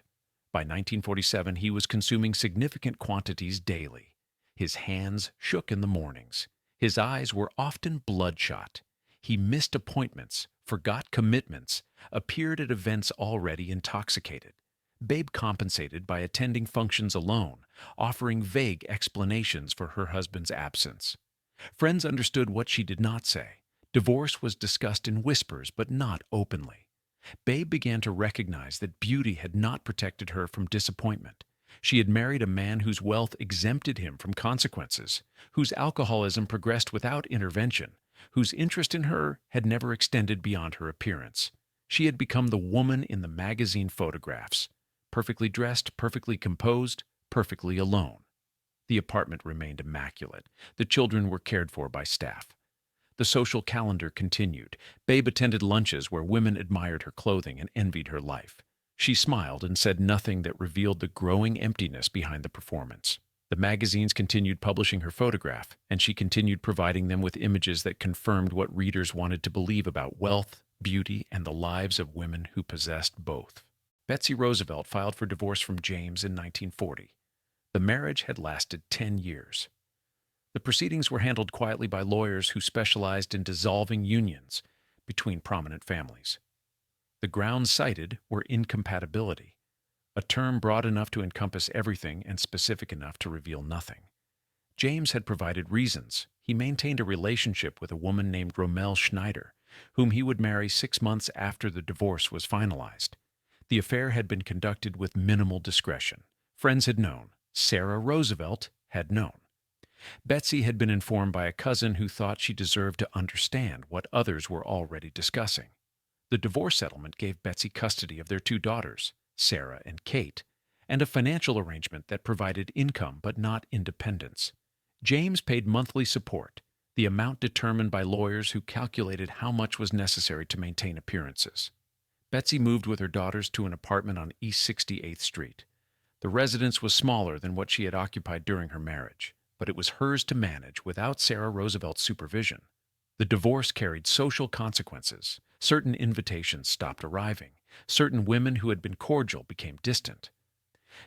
By 1947, he was consuming significant quantities daily. His hands shook in the mornings. His eyes were often bloodshot. He missed appointments, forgot commitments, appeared at events already intoxicated. Babe compensated by attending functions alone, offering vague explanations for her husband's absence. Friends understood what she did not say. Divorce was discussed in whispers, but not openly. Babe began to recognize that beauty had not protected her from disappointment. She had married a man whose wealth exempted him from consequences, whose alcoholism progressed without intervention, whose interest in her had never extended beyond her appearance. She had become the woman in the magazine photographs, perfectly dressed, perfectly composed, perfectly alone. The apartment remained immaculate. The children were cared for by staff. The social calendar continued. Babe attended lunches where women admired her clothing and envied her life. She smiled and said nothing that revealed the growing emptiness behind the performance. The magazines continued publishing her photograph, and she continued providing them with images that confirmed what readers wanted to believe about wealth, beauty, and the lives of women who possessed both. Betsy Roosevelt filed for divorce from James in 1940. The marriage had lasted 10 years. The proceedings were handled quietly by lawyers who specialized in dissolving unions between prominent families. The grounds cited were incompatibility, a term broad enough to encompass everything and specific enough to reveal nothing. James had provided reasons. He maintained a relationship with a woman named Rommel Schneider, whom he would marry 6 months after the divorce was finalized. The affair had been conducted with minimal discretion. Friends had known. Sarah Roosevelt had known. Betsy had been informed by a cousin who thought she deserved to understand what others were already discussing. The divorce settlement gave Betsy custody of their 2 daughters, Sarah and Kate, and a financial arrangement that provided income but not independence. James paid monthly support, the amount determined by lawyers who calculated how much was necessary to maintain appearances. Betsy moved with her daughters to an apartment on East 68th Street. The residence was smaller than what she had occupied during her marriage, but it was hers to manage without Sarah Roosevelt's supervision. The divorce carried social consequences. Certain invitations stopped arriving. Certain women who had been cordial became distant.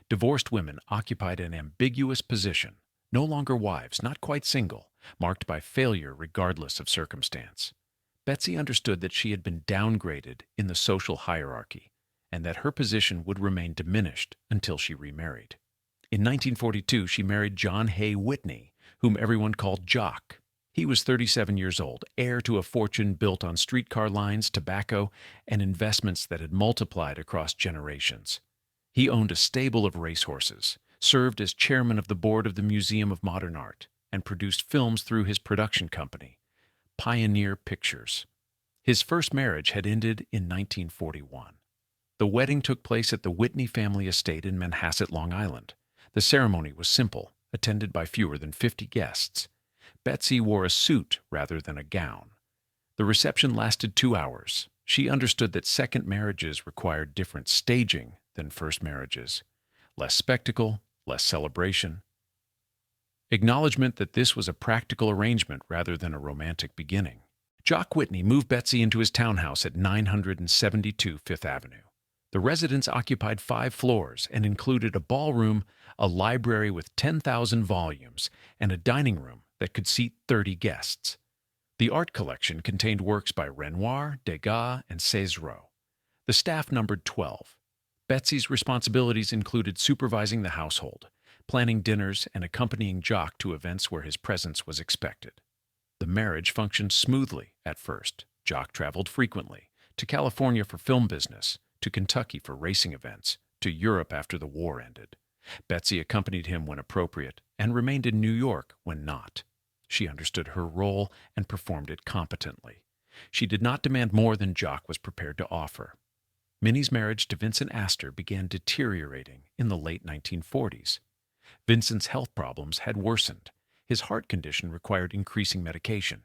Divorced women occupied an ambiguous position, no longer wives, not quite single, marked by failure regardless of circumstance. Betsy understood that she had been downgraded in the social hierarchy, and that her position would remain diminished until she remarried. In 1942, she married John Hay Whitney, whom everyone called Jock. He was 37 years old, heir to a fortune built on streetcar lines, tobacco, and investments that had multiplied across generations. He owned a stable of racehorses, served as chairman of the board of the Museum of Modern Art, and produced films through his production company, Pioneer Pictures. His first marriage had ended in 1941. The wedding took place at the Whitney family estate in Manhasset, Long Island. The ceremony was simple, attended by fewer than 50 guests. Betsy wore a suit rather than a gown. The reception lasted 2 hours. She understood that second marriages required different staging than first marriages. Less spectacle, less celebration. Acknowledgement that this was a practical arrangement rather than a romantic beginning. Jock Whitney moved Betsy into his townhouse at 972 Fifth Avenue. The residence occupied 5 floors and included a ballroom, a library with 10,000 volumes, and a dining room that could seat 30 guests. The art collection contained works by Renoir, Degas, and Cézanne. The staff numbered 12. Betsy's responsibilities included supervising the household, planning dinners, and accompanying Jock to events where his presence was expected. The marriage functioned smoothly at first. Jock traveled frequently, to California for film business, to Kentucky for racing events, to Europe after the war ended. Betsy accompanied him when appropriate and remained in New York when not. She understood her role and performed it competently. She did not demand more than Jock was prepared to offer. Minnie's marriage to Vincent Astor began deteriorating in the late 1940s. Vincent's health problems had worsened. His heart condition required increasing medication.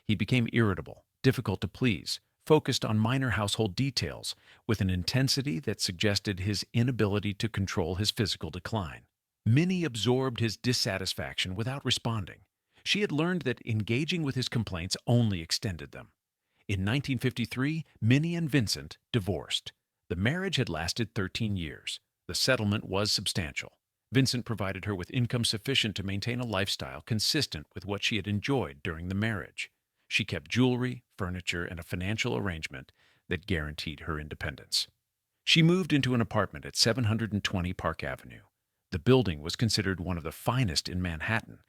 He became irritable, difficult to please, focused on minor household details with an intensity that suggested his inability to control his physical decline. Minnie absorbed his dissatisfaction without responding. She had learned that engaging with his complaints only extended them. In 1953, Minnie and Vincent divorced. The marriage had lasted 13 years. The settlement was substantial. Vincent provided her with income sufficient to maintain a lifestyle consistent with what she had enjoyed during the marriage. She kept jewelry, furniture, and a financial arrangement that guaranteed her independence. She moved into an apartment at 720 Park Avenue. The building was considered one of the finest in Manhattan.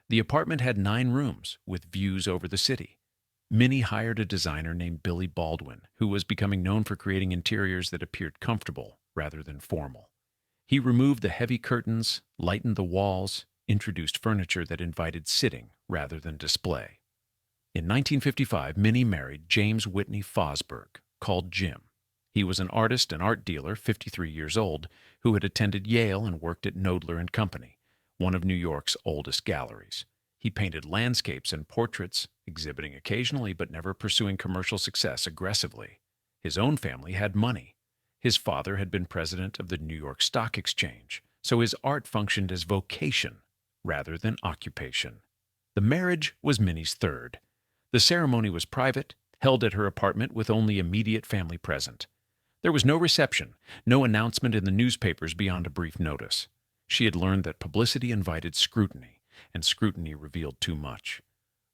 The apartment had 9 rooms with views over the city. Minnie hired a designer named Billy Baldwin, who was becoming known for creating interiors that appeared comfortable rather than formal. He removed the heavy curtains, lightened the walls, introduced furniture that invited sitting rather than display. In 1955, Minnie married James Whitney Fosberg, called Jim. He was an artist and art dealer, 53 years old, who had attended Yale and worked at Knoedler and Company, one of New York's oldest galleries. He painted landscapes and portraits, exhibiting occasionally but never pursuing commercial success aggressively. His own family had money. His father had been president of the New York Stock Exchange, so his art functioned as vocation rather than occupation. The marriage was Minnie's third. The ceremony was private, held at her apartment with only immediate family present. There was no reception, no announcement in the newspapers beyond a brief notice. She had learned that publicity invited scrutiny, and scrutiny revealed too much.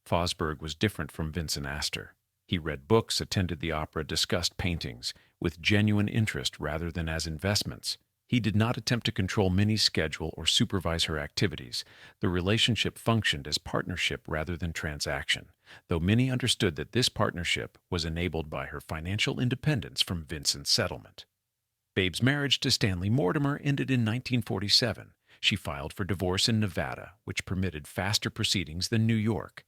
Fosberg was different from Vincent Astor. He read books, attended the opera, discussed paintings, with genuine interest rather than as investments. He did not attempt to control Minnie's schedule or supervise her activities. The relationship functioned as partnership rather than transaction, though Minnie understood that this partnership was enabled by her financial independence from Vincent's settlement. Babe's marriage to Stanley Mortimer ended in 1947. She filed for divorce in Nevada, which permitted faster proceedings than New York.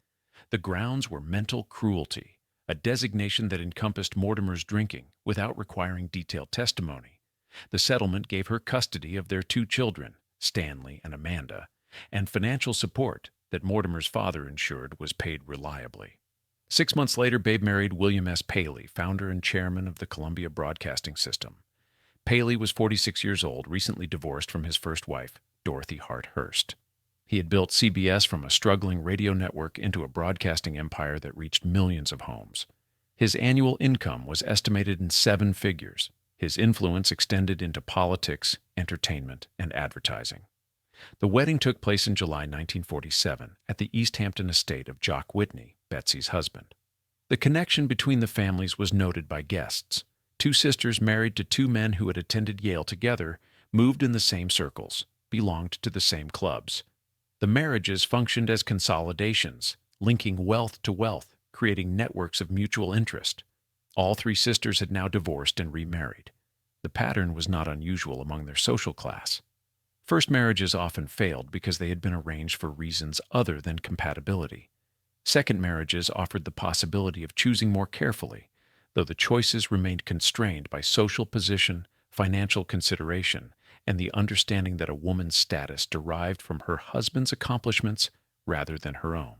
The grounds were mental cruelty, a designation that encompassed Mortimer's drinking without requiring detailed testimony. The settlement gave her custody of their 2 children, Stanley and Amanda, and financial support that Mortimer's father ensured was paid reliably. 6 months later, Babe married William S. Paley, founder and chairman of the Columbia Broadcasting System. Paley was 46 years old, recently divorced from his first wife, Dorothy Hart Hearst. He had built CBS from a struggling radio network into a broadcasting empire that reached millions of homes. His annual income was estimated in 7 figures. His influence extended into politics, entertainment, and advertising. The wedding took place in July 1947 at the East Hampton estate of Jock Whitney, Betsy's husband. The connection between the families was noted by guests. 2 sisters married to 2 men who had attended Yale together, moved in the same circles, belonged to the same clubs. The marriages functioned as consolidations, linking wealth to wealth, creating networks of mutual interest. All 3 sisters had now divorced and remarried. The pattern was not unusual among their social class. First marriages often failed because they had been arranged for reasons other than compatibility. Second marriages offered the possibility of choosing more carefully, though the choices remained constrained by social position, financial consideration, and the understanding that a woman's status derived from her husband's accomplishments rather than her own.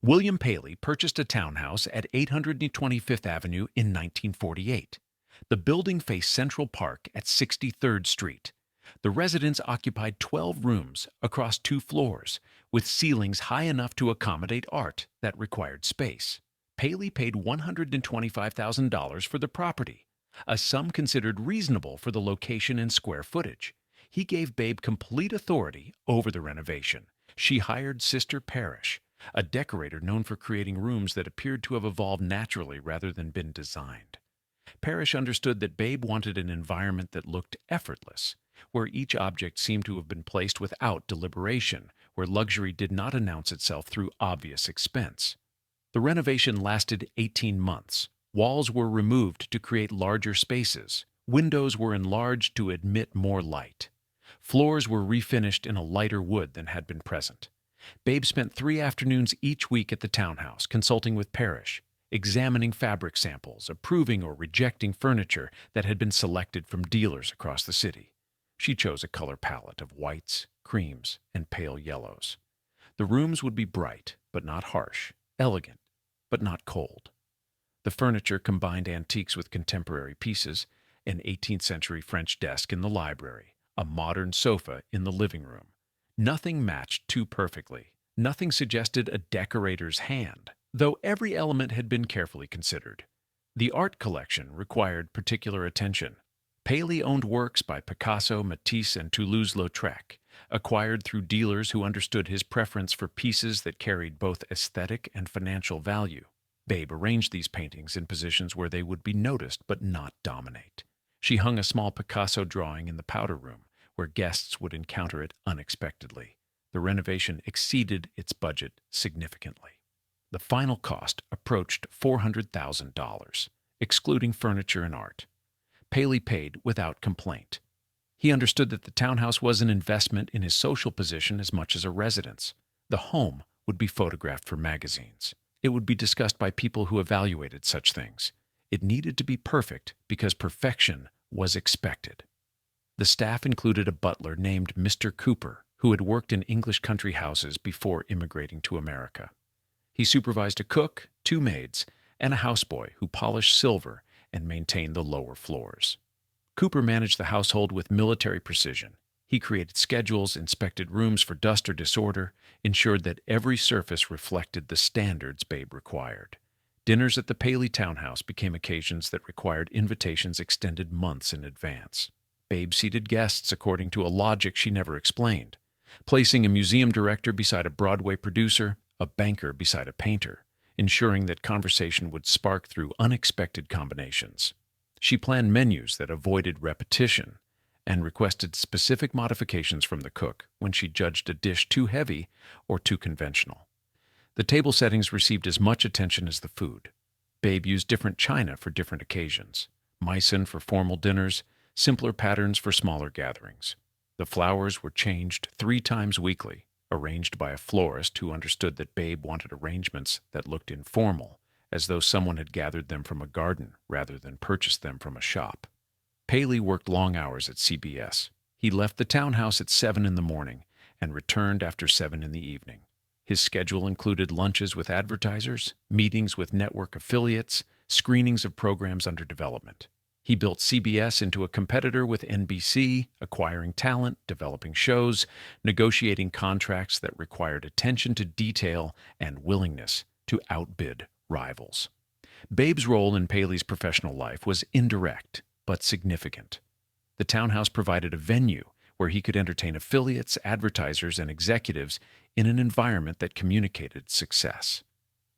William Paley purchased a townhouse at 825th Avenue in 1948. The building faced Central Park at 63rd Street. The residence occupied 12 rooms across 2 floors, with ceilings high enough to accommodate art that required space. Paley paid $125,000 for the property, a sum considered reasonable for the location and square footage. He gave Babe complete authority over the renovation. She hired Sister Parrish, a decorator known for creating rooms that appeared to have evolved naturally rather than been designed. Parrish understood that Babe wanted an environment that looked effortless, where each object seemed to have been placed without deliberation, where luxury did not announce itself through obvious expense. The renovation lasted 18 months. Walls were removed to create larger spaces. Windows were enlarged to admit more light. Floors were refinished in a lighter wood than had been present. Babe spent 3 afternoons each week at the townhouse, consulting with Parrish, examining fabric samples, approving or rejecting furniture that had been selected from dealers across the city. She chose a color palette of whites, creams, and pale yellows. The rooms would be bright, but not harsh, elegant, but not cold. The furniture combined antiques with contemporary pieces, an 18th-century French desk in the library, a modern sofa in the living room. Nothing matched too perfectly. Nothing suggested a decorator's hand, though every element had been carefully considered. The art collection required particular attention. Paley owned works by Picasso, Matisse, and Toulouse-Lautrec, acquired through dealers who understood his preference for pieces that carried both aesthetic and financial value. Babe arranged these paintings in positions where they would be noticed but not dominate. She hung a small Picasso drawing in the powder room, where guests would encounter it unexpectedly. The renovation exceeded its budget significantly. The final cost approached $400,000, excluding furniture and art. Paley paid without complaint. He understood that the townhouse was an investment in his social position as much as a residence. The home would be photographed for magazines. It would be discussed by people who evaluated such things. It needed to be perfect because perfection was expected. The staff included a butler named Mr. Cooper, who had worked in English country houses before immigrating to America. He supervised a cook, 2 maids, and a houseboy who polished silver and maintained the lower floors. Cooper managed the household with military precision. He created schedules, inspected rooms for dust or disorder, ensured that every surface reflected the standards Babe required. Dinners at the Paley townhouse became occasions that required invitations extended months in advance. Babe seated guests according to a logic she never explained, placing a museum director beside a Broadway producer, a banker beside a painter, ensuring that conversation would spark through unexpected combinations. She planned menus that avoided repetition and requested specific modifications from the cook when she judged a dish too heavy or too conventional. The table settings received as much attention as the food. Babe used different china for different occasions, Meissen for formal dinners, simpler patterns for smaller gatherings. The flowers were changed 3 times weekly, arranged by a florist who understood that Babe wanted arrangements that looked informal, as though someone had gathered them from a garden rather than purchased them from a shop. Paley worked long hours at CBS. He left the townhouse at 7 in the morning and returned after 7 in the evening. His schedule included lunches with advertisers, meetings with network affiliates, screenings of programs under development. He built CBS into a competitor with NBC, acquiring talent, developing shows, negotiating contracts that required attention to detail and willingness to outbid rivals. Babe's role in Paley's professional life was indirect but significant. The townhouse provided a venue where he could entertain affiliates, advertisers, and executives in an environment that communicated success.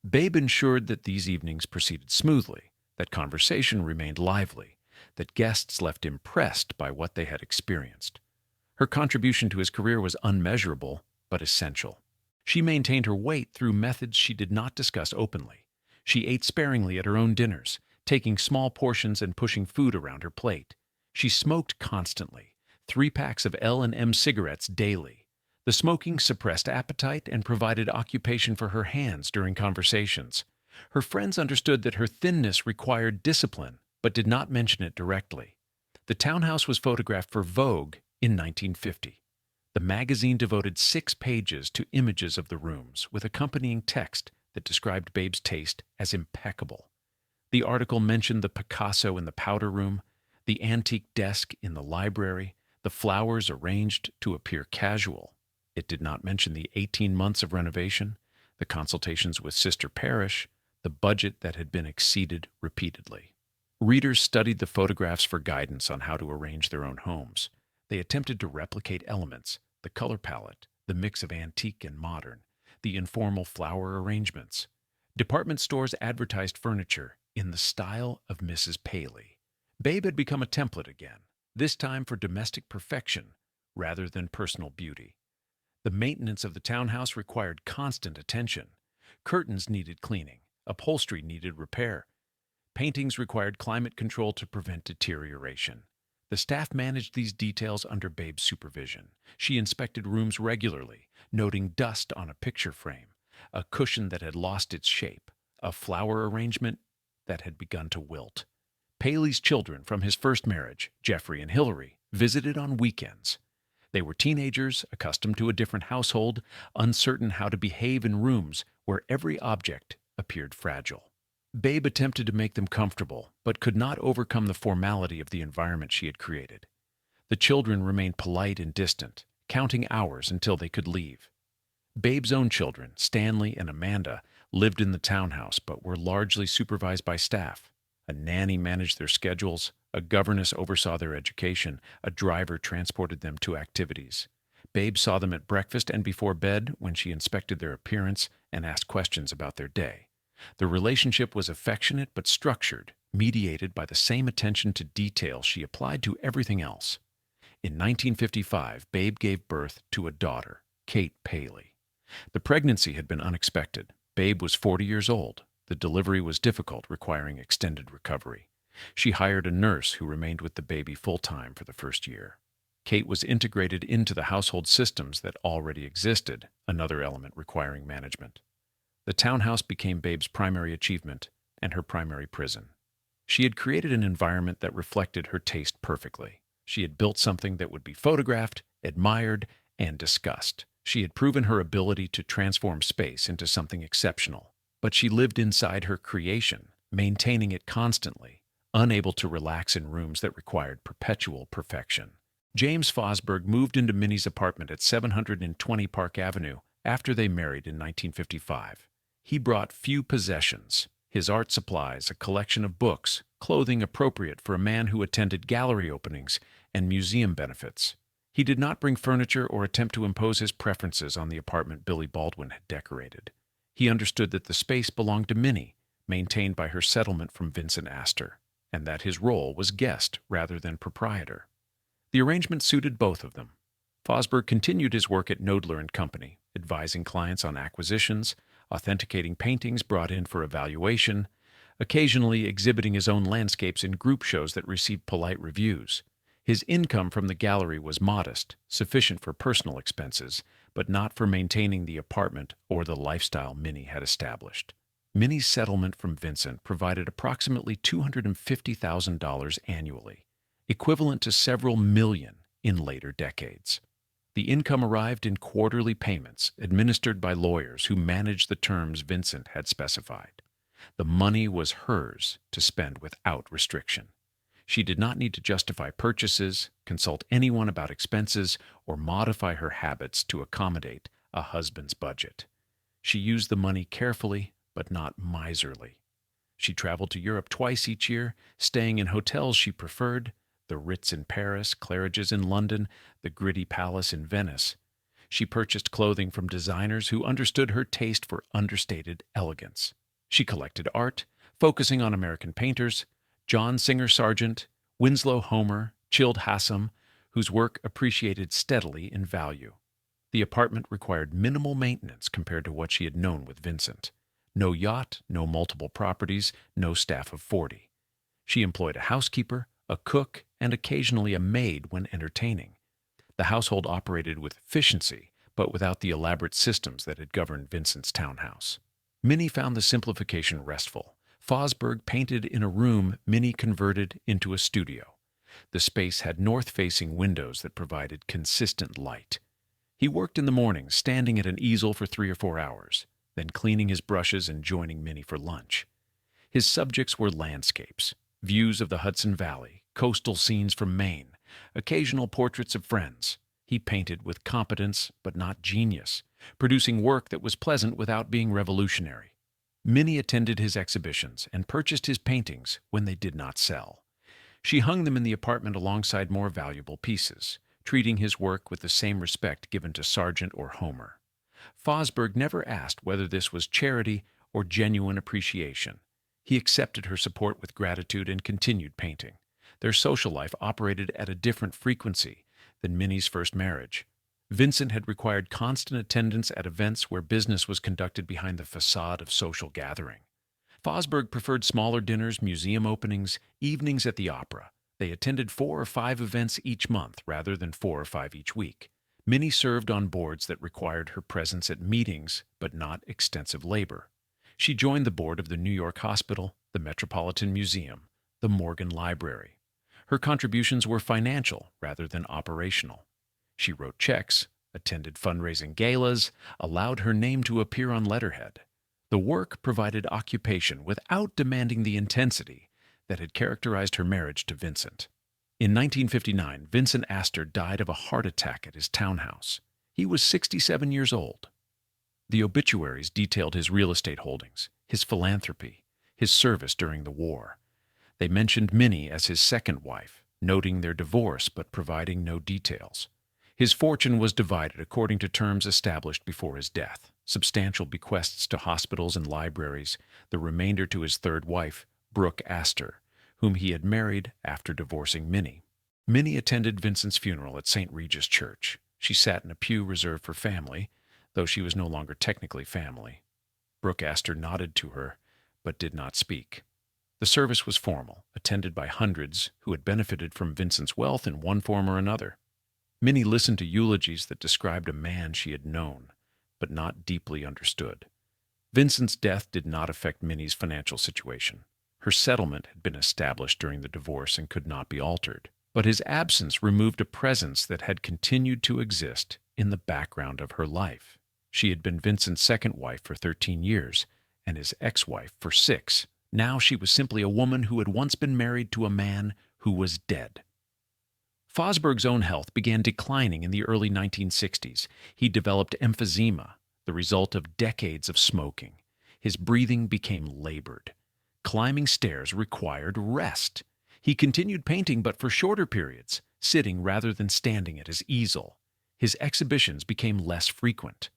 Babe ensured that these evenings proceeded smoothly, that conversation remained lively, that guests left impressed by what they had experienced. Her contribution to his career was unmeasurable but essential. She maintained her weight through methods she did not discuss openly. She ate sparingly at her own dinners, taking small portions and pushing food around her plate. She smoked constantly, 3 packs of L&M cigarettes daily. The smoking suppressed appetite and provided occupation for her hands during conversations. Her friends understood that her thinness required discipline, but did not mention it directly. The townhouse was photographed for Vogue in 1950. The magazine devoted 6 pages to images of the rooms, with accompanying text that described Babe's taste as impeccable. The article mentioned the Picasso in the powder room, the antique desk in the library, the flowers arranged to appear casual. It did not mention the 18 months of renovation, the consultations with Sister Parish, the budget that had been exceeded repeatedly. Readers studied the photographs for guidance on how to arrange their own homes. They attempted to replicate elements, the color palette, the mix of antique and modern, the informal flower arrangements. Department stores advertised furniture in the style of Mrs. Paley. Babe had become a template again, this time for domestic perfection rather than personal beauty. The maintenance of the townhouse required constant attention. Curtains needed cleaning. Upholstery needed repair. Paintings required climate control to prevent deterioration. The staff managed these details under Babe's supervision. She inspected rooms regularly, noting dust on a picture frame, a cushion that had lost its shape, a flower arrangement that had begun to wilt. Paley's children from his first marriage, Jeffrey and Hillary, visited on weekends. They were teenagers, accustomed to a different household, uncertain how to behave in rooms where every object appeared fragile. Babe attempted to make them comfortable, but could not overcome the formality of the environment she had created. The children remained polite and distant, counting hours until they could leave. Babe's own children, Stanley and Amanda, lived in the townhouse but were largely supervised by staff. A nanny managed their schedules, a governess oversaw their education, a driver transported them to activities. Babe saw them at breakfast and before bed when she inspected their appearance and asked questions about their day. The relationship was affectionate but structured, mediated by the same attention to detail she applied to everything else. In 1955, Babe gave birth to a daughter, Kate Paley. The pregnancy had been unexpected. Babe was 40 years old. The delivery was difficult, requiring extended recovery. She hired a nurse who remained with the baby full-time for the first year. Kate was integrated into the household systems that already existed, another element requiring management. The townhouse became Babe's primary achievement and her primary prison. She had created an environment that reflected her taste perfectly. She had built something that would be photographed, admired, and discussed. She had proven her ability to transform space into something exceptional. But she lived inside her creation, maintaining it constantly, unable to relax in rooms that required perpetual perfection. James Fosberg moved into Minnie's apartment at 720 Park Avenue after they married in 1955. He brought few possessions: his art supplies, a collection of books, clothing appropriate for a man who attended gallery openings and museum benefits. He did not bring furniture or attempt to impose his preferences on the apartment Billy Baldwin had decorated. He understood that the space belonged to Minnie, maintained by her settlement from Vincent Astor, and that his role was guest rather than proprietor. The arrangement suited both of them. Fosberg continued his work at Knoedler & Company, advising clients on acquisitions, authenticating paintings brought in for evaluation, occasionally exhibiting his own landscapes in group shows that received polite reviews. His income from the gallery was modest, sufficient for personal expenses, but not for maintaining the apartment or the lifestyle Minnie had established. Minnie's settlement from Vincent provided approximately $250,000 annually, equivalent to several million in later decades. The income arrived in quarterly payments administered by lawyers who managed the terms Vincent had specified. The money was hers to spend without restriction. She did not need to justify purchases, consult anyone about expenses, or modify her habits to accommodate a husband's budget. She used the money carefully, but not miserly. She traveled to Europe twice each year, staying in hotels she preferred: the Ritz in Paris, Claridge's in London, the Gritty Palace in Venice. She purchased clothing from designers who understood her taste for understated elegance. She collected art, focusing on American painters: John Singer Sargent, Winslow Homer, Childe Hassam, whose work appreciated steadily in value. The apartment required minimal maintenance compared to what she had known with Vincent. No yacht, no multiple properties, no staff of 40. She employed a housekeeper, a cook, and occasionally a maid when entertaining. The household operated with efficiency, but without the elaborate systems that had governed Vincent's townhouse. Minnie found the simplification restful. Fosberg painted in a room Minnie converted into a studio. The space had north-facing windows that provided consistent light. He worked in the mornings, standing at an easel for 3 or 4 hours, then cleaning his brushes and joining Minnie for lunch. His subjects were landscapes, views of the Hudson Valley, coastal scenes from Maine, occasional portraits of friends. He painted with competence but not genius, producing work that was pleasant without being revolutionary. Minnie attended his exhibitions and purchased his paintings when they did not sell. She hung them in the apartment alongside more valuable pieces, treating his work with the same respect given to Sargent or Homer. Fosberg never asked whether this was charity or genuine appreciation. He accepted her support with gratitude and continued painting. Their social life operated at a different frequency than Minnie's first marriage. Vincent had required constant attendance at events where business was conducted behind the facade of social gathering. Fosberg preferred smaller dinners, museum openings, evenings at the opera. They attended 4 or 5 events each month rather than 4 or 5 each week. Minnie served on boards that required her presence at meetings but not extensive labor. She joined the board of the New York Hospital, the Metropolitan Museum, the Morgan Library. Her contributions were financial rather than operational. She wrote checks, attended fundraising galas, allowed her name to appear on letterhead. The work provided occupation without demanding the intensity that had characterized her marriage to Vincent. In 1959, Vincent Astor died of a heart attack at his townhouse. He was 67 years old. The obituaries detailed his real estate holdings, his philanthropy, his service during the war. They mentioned Minnie as his second wife, noting their divorce but providing no details. His fortune was divided according to terms established before his death: substantial bequests to hospitals and libraries, the remainder to his third wife, Brooke Astor, whom he had married after divorcing Minnie. Minnie attended Vincent's funeral at St. Regis Church. She sat in a pew reserved for family, though she was no longer technically family. Brooke Astor nodded to her, but did not speak. The service was formal, attended by hundreds who had benefited from Vincent's wealth in one form or another. Minnie listened to eulogies that described a man she had known, but not deeply understood. Vincent's death did not affect Minnie's financial situation. Her settlement had been established during the divorce and could not be altered. But his absence removed a presence that had continued to exist in the background of her life. She had been Vincent's second wife for 13 years and his ex-wife for 6. Now she was simply a woman who had once been married to a man who was dead. Fosburg's own health began declining in the early 1960s. He developed emphysema, the result of decades of smoking. His breathing became labored. Climbing stairs required rest. He continued painting, but for shorter periods, sitting rather than standing at his easel. His exhibitions became less frequent.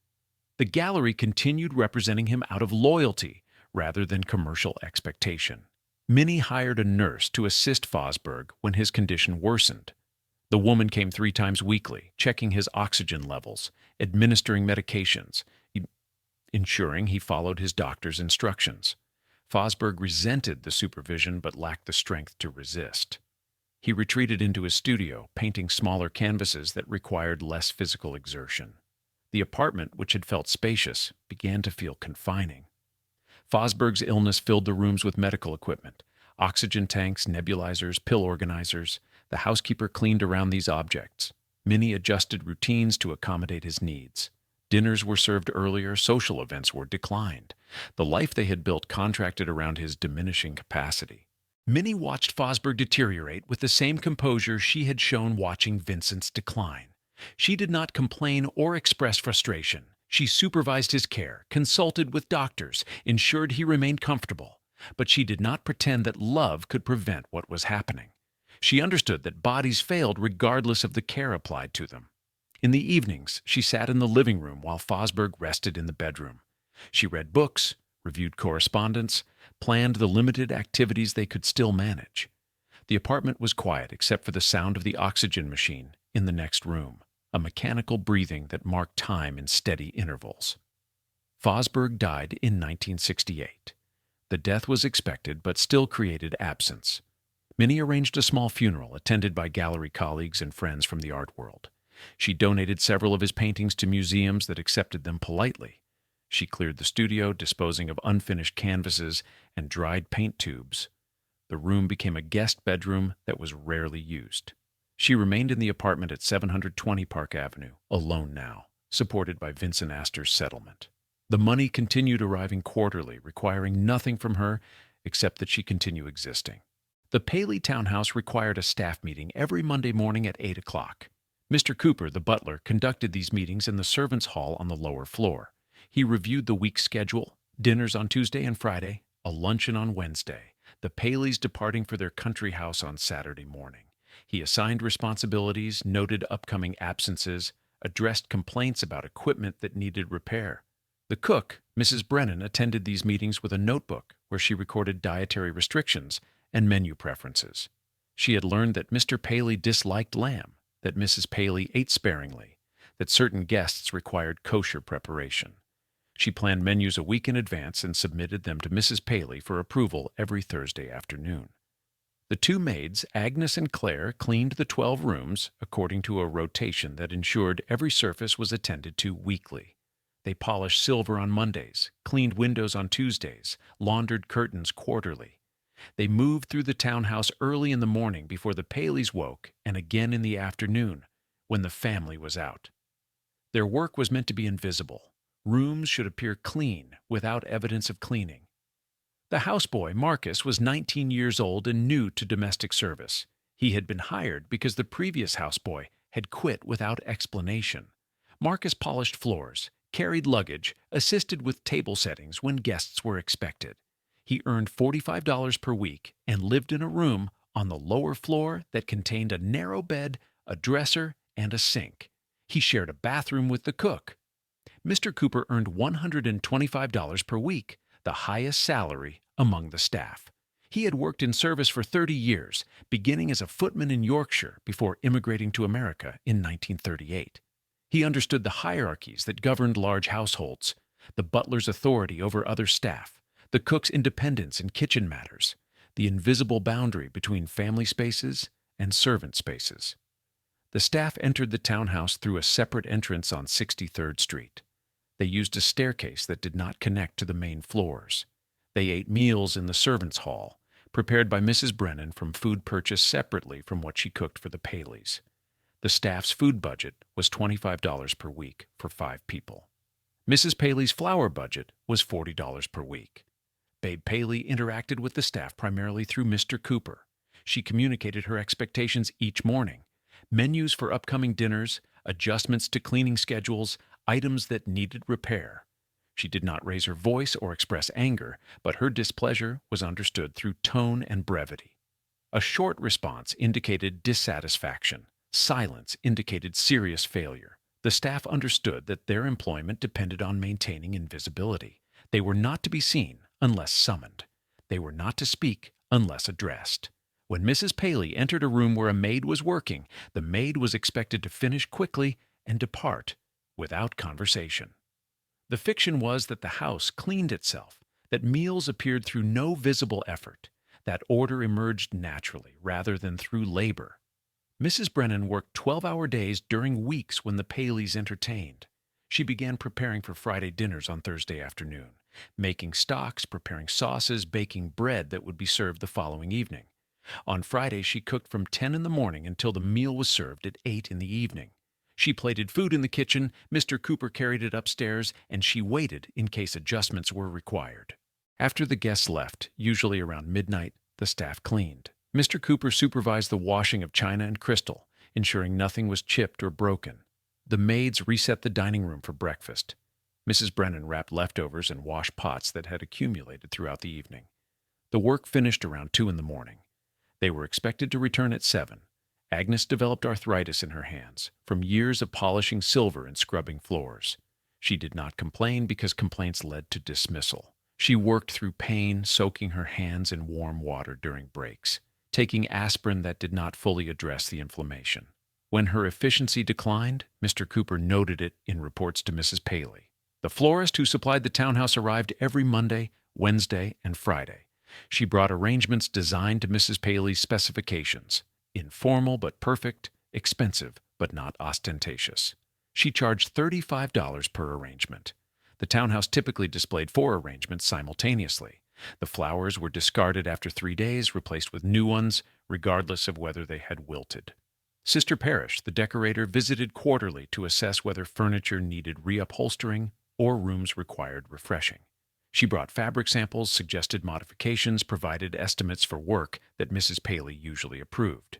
The gallery continued representing him out of loyalty rather than commercial expectation. Minnie hired a nurse to assist Fosburg when his condition worsened. The woman came 3 times weekly, checking his oxygen levels, administering medications, ensuring he followed his doctor's instructions. Fosburg resented the supervision but lacked the strength to resist. He retreated into his studio, painting smaller canvases that required less physical exertion. The apartment, which had felt spacious, began to feel confining. Fosburg's illness filled the rooms with medical equipment: oxygen tanks, nebulizers, pill organizers. The housekeeper cleaned around these objects. Minnie adjusted routines to accommodate his needs. Dinners were served earlier, social events were declined. The life they had built contracted around his diminishing capacity. Minnie watched Fosburg deteriorate with the same composure she had shown watching Vincent's decline. She did not complain or express frustration. She supervised his care, consulted with doctors, ensured he remained comfortable. But she did not pretend that love could prevent what was happening. She understood that bodies failed regardless of the care applied to them. In the evenings, she sat in the living room while Fosburg rested in the bedroom. She read books, reviewed correspondence, planned the limited activities they could still manage. The apartment was quiet except for the sound of the oxygen machine in the next room, a mechanical breathing that marked time in steady intervals. Fosburg died in 1968. The death was expected but still created absence. Minnie arranged a small funeral attended by gallery colleagues and friends from the art world. She donated several of his paintings to museums that accepted them politely. She cleared the studio, disposing of unfinished canvases and dried paint tubes. The room became a guest bedroom that was rarely used. She remained in the apartment at 720 Park Avenue, alone now, supported by Vincent Astor's settlement. The money continued arriving quarterly, requiring nothing from her except that she continue existing. The Paley townhouse required a staff meeting every Monday morning at 8 o'clock. Mr. Cooper, the butler, conducted these meetings in the servants' hall on the lower floor. He reviewed the week's schedule: dinners on Tuesday and Friday, a luncheon on Wednesday, the Paleys departing for their country house on Saturday morning. He assigned responsibilities, noted upcoming absences, addressed complaints about equipment that needed repair. The cook, Mrs. Brennan, attended these meetings with a notebook where she recorded dietary restrictions and menu preferences. She had learned that Mr. Paley disliked lamb, that Mrs. Paley ate sparingly, that certain guests required kosher preparation. She planned menus a week in advance and submitted them to Mrs. Paley for approval every Thursday afternoon. The 2 maids, Agnes and Claire, cleaned the 12 rooms according to a rotation that ensured every surface was attended to weekly. They polished silver on Mondays, cleaned windows on Tuesdays, laundered curtains quarterly. They moved through the townhouse early in the morning before the Paleys woke, and again in the afternoon, when the family was out. Their work was meant to be invisible. Rooms should appear clean, without evidence of cleaning. The houseboy, Marcus, was 19 years old and new to domestic service. He had been hired because the previous houseboy had quit without explanation. Marcus polished floors, carried luggage, assisted with table settings when guests were expected. He earned $45 per week and lived in a room on the lower floor that contained a narrow bed, a dresser, and a sink. He shared a bathroom with the cook. Mr. Cooper earned $125 per week, the highest salary among the staff. He had worked in service for 30 years, beginning as a footman in Yorkshire before immigrating to America in 1938. He understood the hierarchies that governed large households, the butler's authority over other staff, the cook's independence in kitchen matters, the invisible boundary between family spaces and servant spaces. The staff entered the townhouse through a separate entrance on 63rd Street. They used a staircase that did not connect to the main floors. They ate meals in the servants' hall, prepared by Mrs. Brennan from food purchased separately from what she cooked for the Paleys. The staff's food budget was $25 per week for 5 people. Mrs. Paley's flour budget was $40 per week. Babe Paley interacted with the staff primarily through Mr. Cooper. She communicated her expectations each morning, menus for upcoming dinners, adjustments to cleaning schedules, items that needed repair. She did not raise her voice or express anger, but her displeasure was understood through tone and brevity. A short response indicated dissatisfaction. Silence indicated serious failure. The staff understood that their employment depended on maintaining invisibility. They were not to be seen unless summoned. They were not to speak unless addressed. When Mrs. Paley entered a room where a maid was working, the maid was expected to finish quickly and depart without conversation. The fiction was that the house cleaned itself, that meals appeared through no visible effort, that order emerged naturally rather than through labor. Mrs. Brennan worked 12-hour days during weeks when the Paleys entertained. She began preparing for Friday dinners on Thursday afternoon, making stocks, preparing sauces, baking bread that would be served the following evening. On Friday, she cooked from 10 in the morning until the meal was served at 8 in the evening. She plated food in the kitchen, Mr. Cooper carried it upstairs, and she waited in case adjustments were required. After the guests left, usually around midnight, the staff cleaned. Mr. Cooper supervised the washing of china and crystal, ensuring nothing was chipped or broken. The maids reset the dining room for breakfast. Mrs. Brennan wrapped leftovers and washed pots that had accumulated throughout the evening. The work finished around 2 in the morning. They were expected to return at 7. Agnes developed arthritis in her hands from years of polishing silver and scrubbing floors. She did not complain because complaints led to dismissal. She worked through pain, soaking her hands in warm water during breaks, taking aspirin that did not fully address the inflammation. When her efficiency declined, Mr. Cooper noted it in reports to Mrs. Paley. The florist who supplied the townhouse arrived every Monday, Wednesday, and Friday. She brought arrangements designed to Mrs. Paley's specifications. Informal but perfect, expensive but not ostentatious. She charged $35 per arrangement. The townhouse typically displayed 4 arrangements simultaneously. The flowers were discarded after 3 days, replaced with new ones, regardless of whether they had wilted. Sister Parrish, the decorator, visited quarterly to assess whether furniture needed reupholstering or rooms required refreshing. She brought fabric samples, suggested modifications, provided estimates for work that Mrs. Paley usually approved.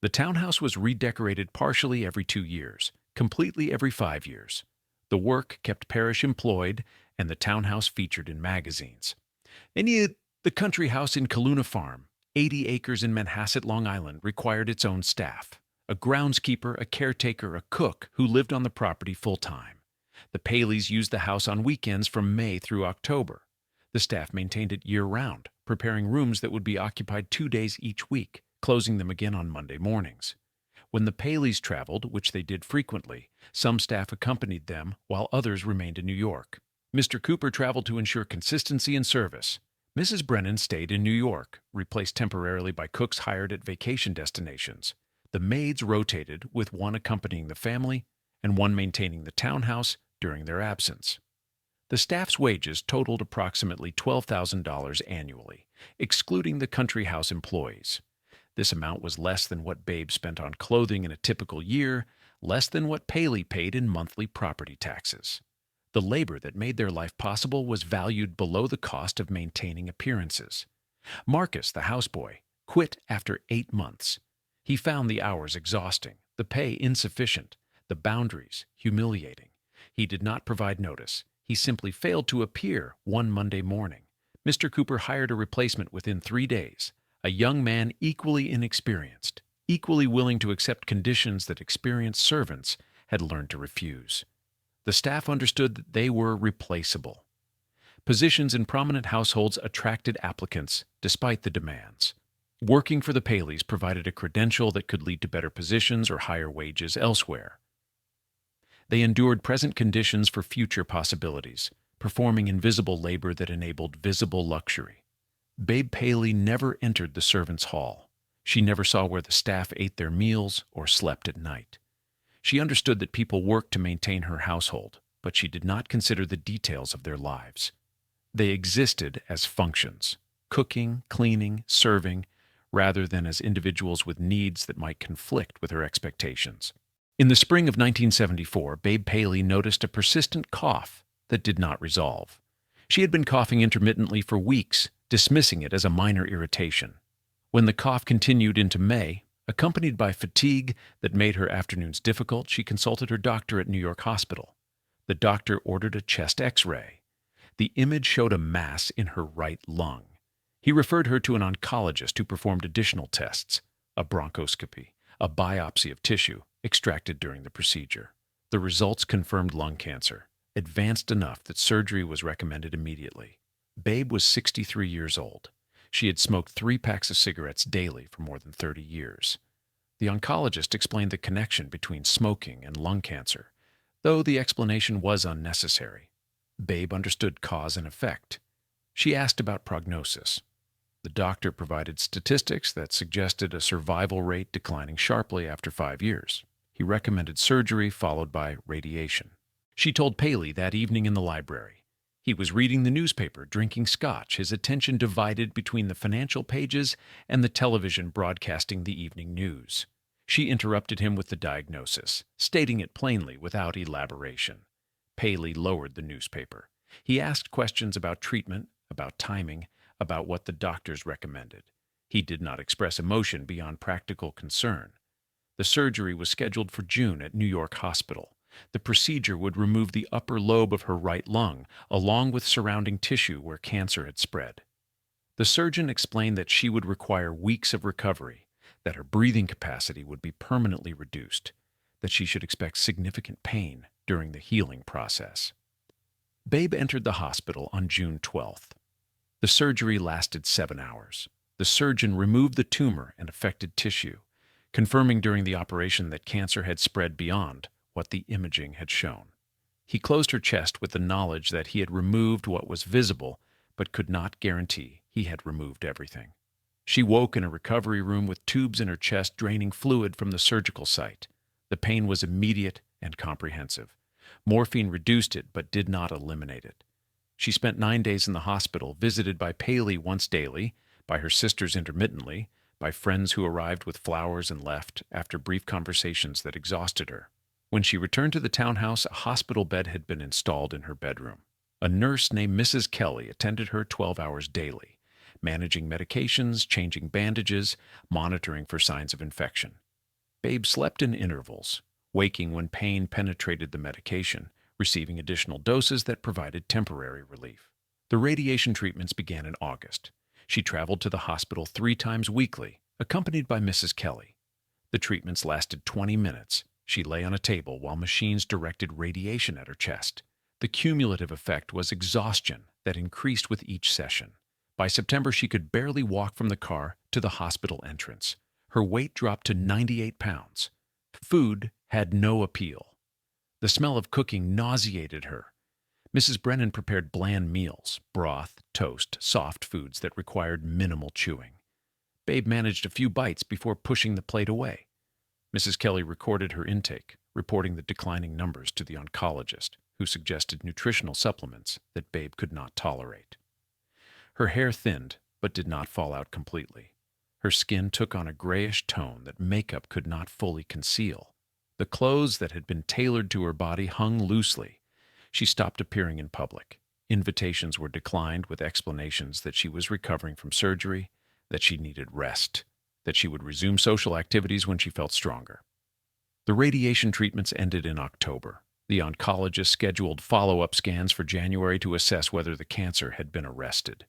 The townhouse was redecorated partially every 2 years, completely every 5 years. The work kept Parrish employed, and the townhouse featured in magazines. The country house in Kaluna Farm, 80 acres in Manhasset, Long Island, required its own staff. A groundskeeper, a caretaker, a cook who lived on the property full-time. The Paleys used the house on weekends from May through October. The staff maintained it year-round, preparing rooms that would be occupied 2 days each week, closing them again on Monday mornings. When the Paleys traveled, which they did frequently, some staff accompanied them while others remained in New York. Mr. Cooper traveled to ensure consistency in service. Mrs. Brennan stayed in New York, replaced temporarily by cooks hired at vacation destinations. The maids rotated, with one accompanying the family and one maintaining the townhouse during their absence. The staff's wages totaled approximately $12,000 annually, excluding the country house employees. This amount was less than what Babe spent on clothing in a typical year, less than what Paley paid in monthly property taxes. The labor that made their life possible was valued below the cost of maintaining appearances. Marcus, the houseboy, quit after 8 months. He found the hours exhausting, the pay insufficient, the boundaries humiliating. He did not provide notice. He simply failed to appear one Monday morning. Mr. Cooper hired a replacement within 3 days, a young man equally inexperienced, equally willing to accept conditions that experienced servants had learned to refuse. The staff understood that they were replaceable. Positions in prominent households attracted applicants despite the demands. Working for the Paleys provided a credential that could lead to better positions or higher wages elsewhere. They endured present conditions for future possibilities, performing invisible labor that enabled visible luxury. Babe Paley never entered the servants' hall. She never saw where the staff ate their meals or slept at night. She understood that people worked to maintain her household, but she did not consider the details of their lives. They existed as functions, cooking, cleaning, serving, rather than as individuals with needs that might conflict with her expectations. In the spring of 1974, Babe Paley noticed a persistent cough that did not resolve. She had been coughing intermittently for weeks, dismissing it as a minor irritation. When the cough continued into May, accompanied by fatigue that made her afternoons difficult, she consulted her doctor at New York Hospital. The doctor ordered a chest X-ray. The image showed a mass in her right lung. He referred her to an oncologist who performed additional tests, a bronchoscopy, a biopsy of tissue extracted during the procedure. The results confirmed lung cancer, advanced enough that surgery was recommended immediately. Babe was 63 years old. She had smoked 3 packs of cigarettes daily for more than 30 years. The oncologist explained the connection between smoking and lung cancer, though the explanation was unnecessary. Babe understood cause and effect. She asked about prognosis. The doctor provided statistics that suggested a survival rate declining sharply after 5 years. He recommended surgery followed by radiation. She told Paley that evening in the library. He was reading the newspaper, drinking scotch, his attention divided between the financial pages and the television broadcasting the evening news. She interrupted him with the diagnosis, stating it plainly without elaboration. Paley lowered the newspaper. He asked questions about treatment, about timing, about what the doctors recommended. He did not express emotion beyond practical concern. The surgery was scheduled for June at New York Hospital. The procedure would remove the upper lobe of her right lung, along with surrounding tissue where cancer had spread. The surgeon explained that she would require weeks of recovery, that her breathing capacity would be permanently reduced, that she should expect significant pain during the healing process. Babe entered the hospital on June 12th. The surgery lasted 7 hours. The surgeon removed the tumor and affected tissue, confirming during the operation that cancer had spread beyond what the imaging had shown. He closed her chest with the knowledge that he had removed what was visible, but could not guarantee he had removed everything. She woke in a recovery room with tubes in her chest draining fluid from the surgical site. The pain was immediate and comprehensive. Morphine reduced it, but did not eliminate it. She spent 9 days in the hospital, visited by Paley once daily, by her sisters intermittently, by friends who arrived with flowers and left after brief conversations that exhausted her. When she returned to the townhouse, a hospital bed had been installed in her bedroom. A nurse named Mrs. Kelly attended her 12 hours daily, managing medications, changing bandages, monitoring for signs of infection. Babe slept in intervals, waking when pain penetrated the medication, receiving additional doses that provided temporary relief. The radiation treatments began in August. She traveled to the hospital 3 times weekly, accompanied by Mrs. Kelly. The treatments lasted 20 minutes. She lay on a table while machines directed radiation at her chest. The cumulative effect was exhaustion that increased with each session. By September, she could barely walk from the car to the hospital entrance. Her weight dropped to 98 pounds. Food had no appeal. The smell of cooking nauseated her. Mrs. Brennan prepared bland meals, broth, toast, soft foods that required minimal chewing. Babe managed a few bites before pushing the plate away. Mrs. Kelly recorded her intake, reporting the declining numbers to the oncologist, who suggested nutritional supplements that Babe could not tolerate. Her hair thinned, but did not fall out completely. Her skin took on a grayish tone that makeup could not fully conceal. The clothes that had been tailored to her body hung loosely. She stopped appearing in public. Invitations were declined with explanations that she was recovering from surgery, that she needed rest, that she would resume social activities when she felt stronger. The radiation treatments ended in October. The oncologist scheduled follow-up scans for January to assess whether the cancer had been arrested.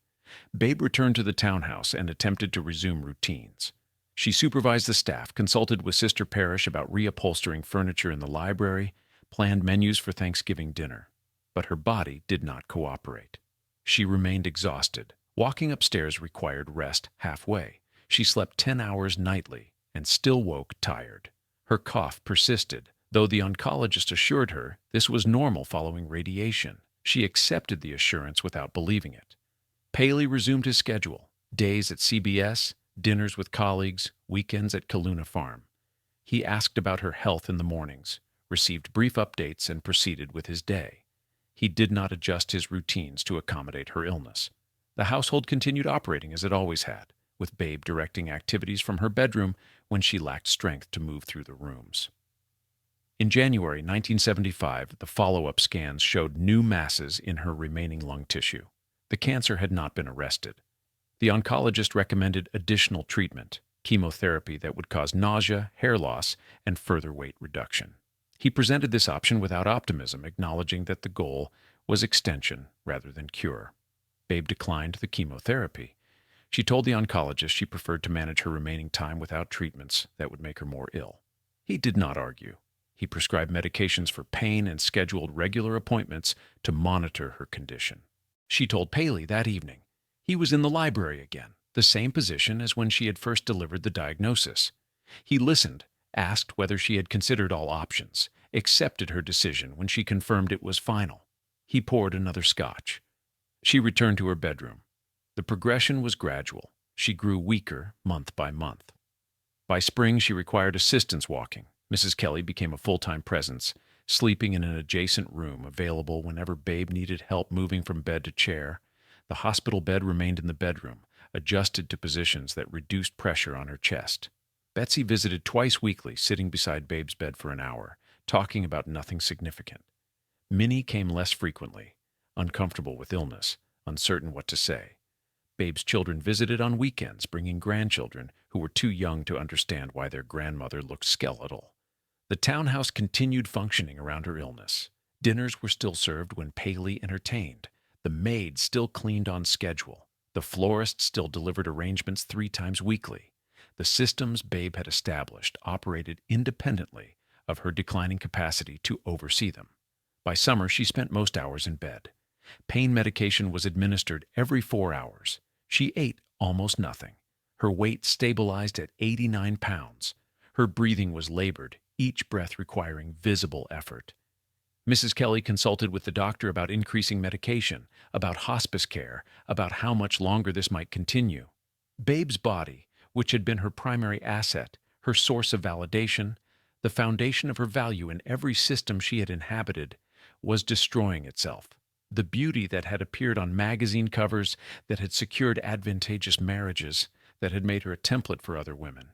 Babe returned to the townhouse and attempted to resume routines. She supervised the staff, consulted with Sister Parrish about reupholstering furniture in the library, planned menus for Thanksgiving dinner. But her body did not cooperate. She remained exhausted. Walking upstairs required rest halfway. She slept 10 hours nightly and still woke tired. Her cough persisted, though the oncologist assured her this was normal following radiation. She accepted the assurance without believing it. Paley resumed his schedule: days at CBS, dinners with colleagues, weekends at Kaluna Farm. He asked about her health in the mornings, received brief updates, and proceeded with his day. He did not adjust his routines to accommodate her illness. The household continued operating as it always had, with Babe directing activities from her bedroom when she lacked strength to move through the rooms. In January 1975, the follow-up scans showed new masses in her remaining lung tissue. The cancer had not been arrested. The oncologist recommended additional treatment, chemotherapy that would cause nausea, hair loss, and further weight reduction. He presented this option without optimism, acknowledging that the goal was extension rather than cure. Babe declined the chemotherapy. She told the oncologist she preferred to manage her remaining time without treatments that would make her more ill. He did not argue. He prescribed medications for pain and scheduled regular appointments to monitor her condition. She told Paley that evening he was in the library again, the same position as when she had first delivered the diagnosis. He listened, asked whether she had considered all options, accepted her decision when she confirmed it was final. He poured another scotch. She returned to her bedroom. The progression was gradual. She grew weaker month by month. By spring, she required assistance walking. Mrs. Kelly became a full-time presence, sleeping in an adjacent room, available whenever Babe needed help moving from bed to chair. The hospital bed remained in the bedroom, adjusted to positions that reduced pressure on her chest. Betsy visited twice weekly, sitting beside Babe's bed for an hour, talking about nothing significant. Minnie came less frequently, uncomfortable with illness, uncertain what to say. Babe's children visited on weekends, bringing grandchildren who were too young to understand why their grandmother looked skeletal. The townhouse continued functioning around her illness. Dinners were still served when Paley entertained. The maid still cleaned on schedule. The florist still delivered arrangements 3 times weekly. The systems Babe had established operated independently of her declining capacity to oversee them. By summer, she spent most hours in bed. Pain medication was administered every 4 hours. She ate almost nothing. Her weight stabilized at 89 pounds. Her breathing was labored, each breath requiring visible effort. Mrs. Kelly consulted with the doctor about increasing medication, about hospice care, about how much longer this might continue. Babe's body, which had been her primary asset, her source of validation, the foundation of her value in every system she had inhabited, was destroying itself. The beauty that had appeared on magazine covers, that had secured advantageous marriages, that had made her a template for other women.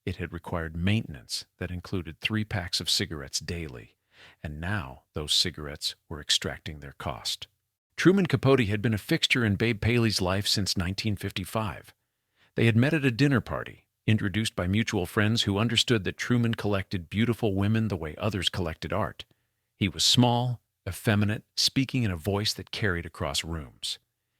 It had required maintenance that included 3 packs of cigarettes daily, and now those cigarettes were extracting their cost. Truman Capote had been a fixture in Babe Paley's life since 1955. They had met at a dinner party, introduced by mutual friends who understood that Truman collected beautiful women the way others collected art. He was small, effeminate, speaking in a voice that carried across rooms.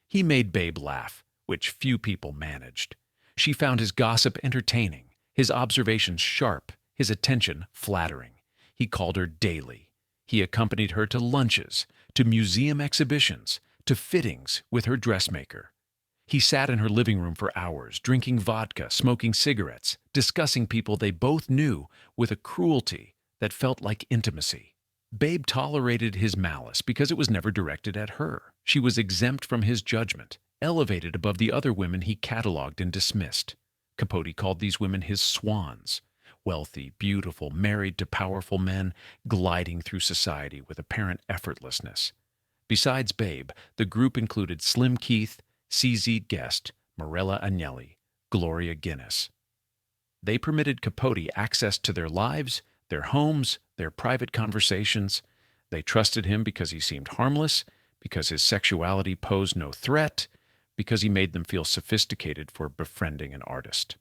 He made Babe laugh, which few people managed. She found his gossip entertaining, his observations sharp, his attention flattering. He called her daily. He accompanied her to lunches, to museum exhibitions, to fittings with her dressmaker. He sat in her living room for hours, drinking vodka, smoking cigarettes, discussing people they both knew with a cruelty that felt like intimacy. Babe tolerated his malice because it was never directed at her. She was exempt from his judgment, elevated above the other women he cataloged and dismissed. Capote called these women his swans, wealthy, beautiful, married to powerful men, gliding through society with apparent effortlessness. Besides Babe, the group included Slim Keith, CZ Guest, Morella Agnelli, Gloria Guinness. They permitted Capote access to their lives, their homes, their private conversations. They trusted him because he seemed harmless, because his sexuality posed no threat, because he made them feel sophisticated for befriending an artist.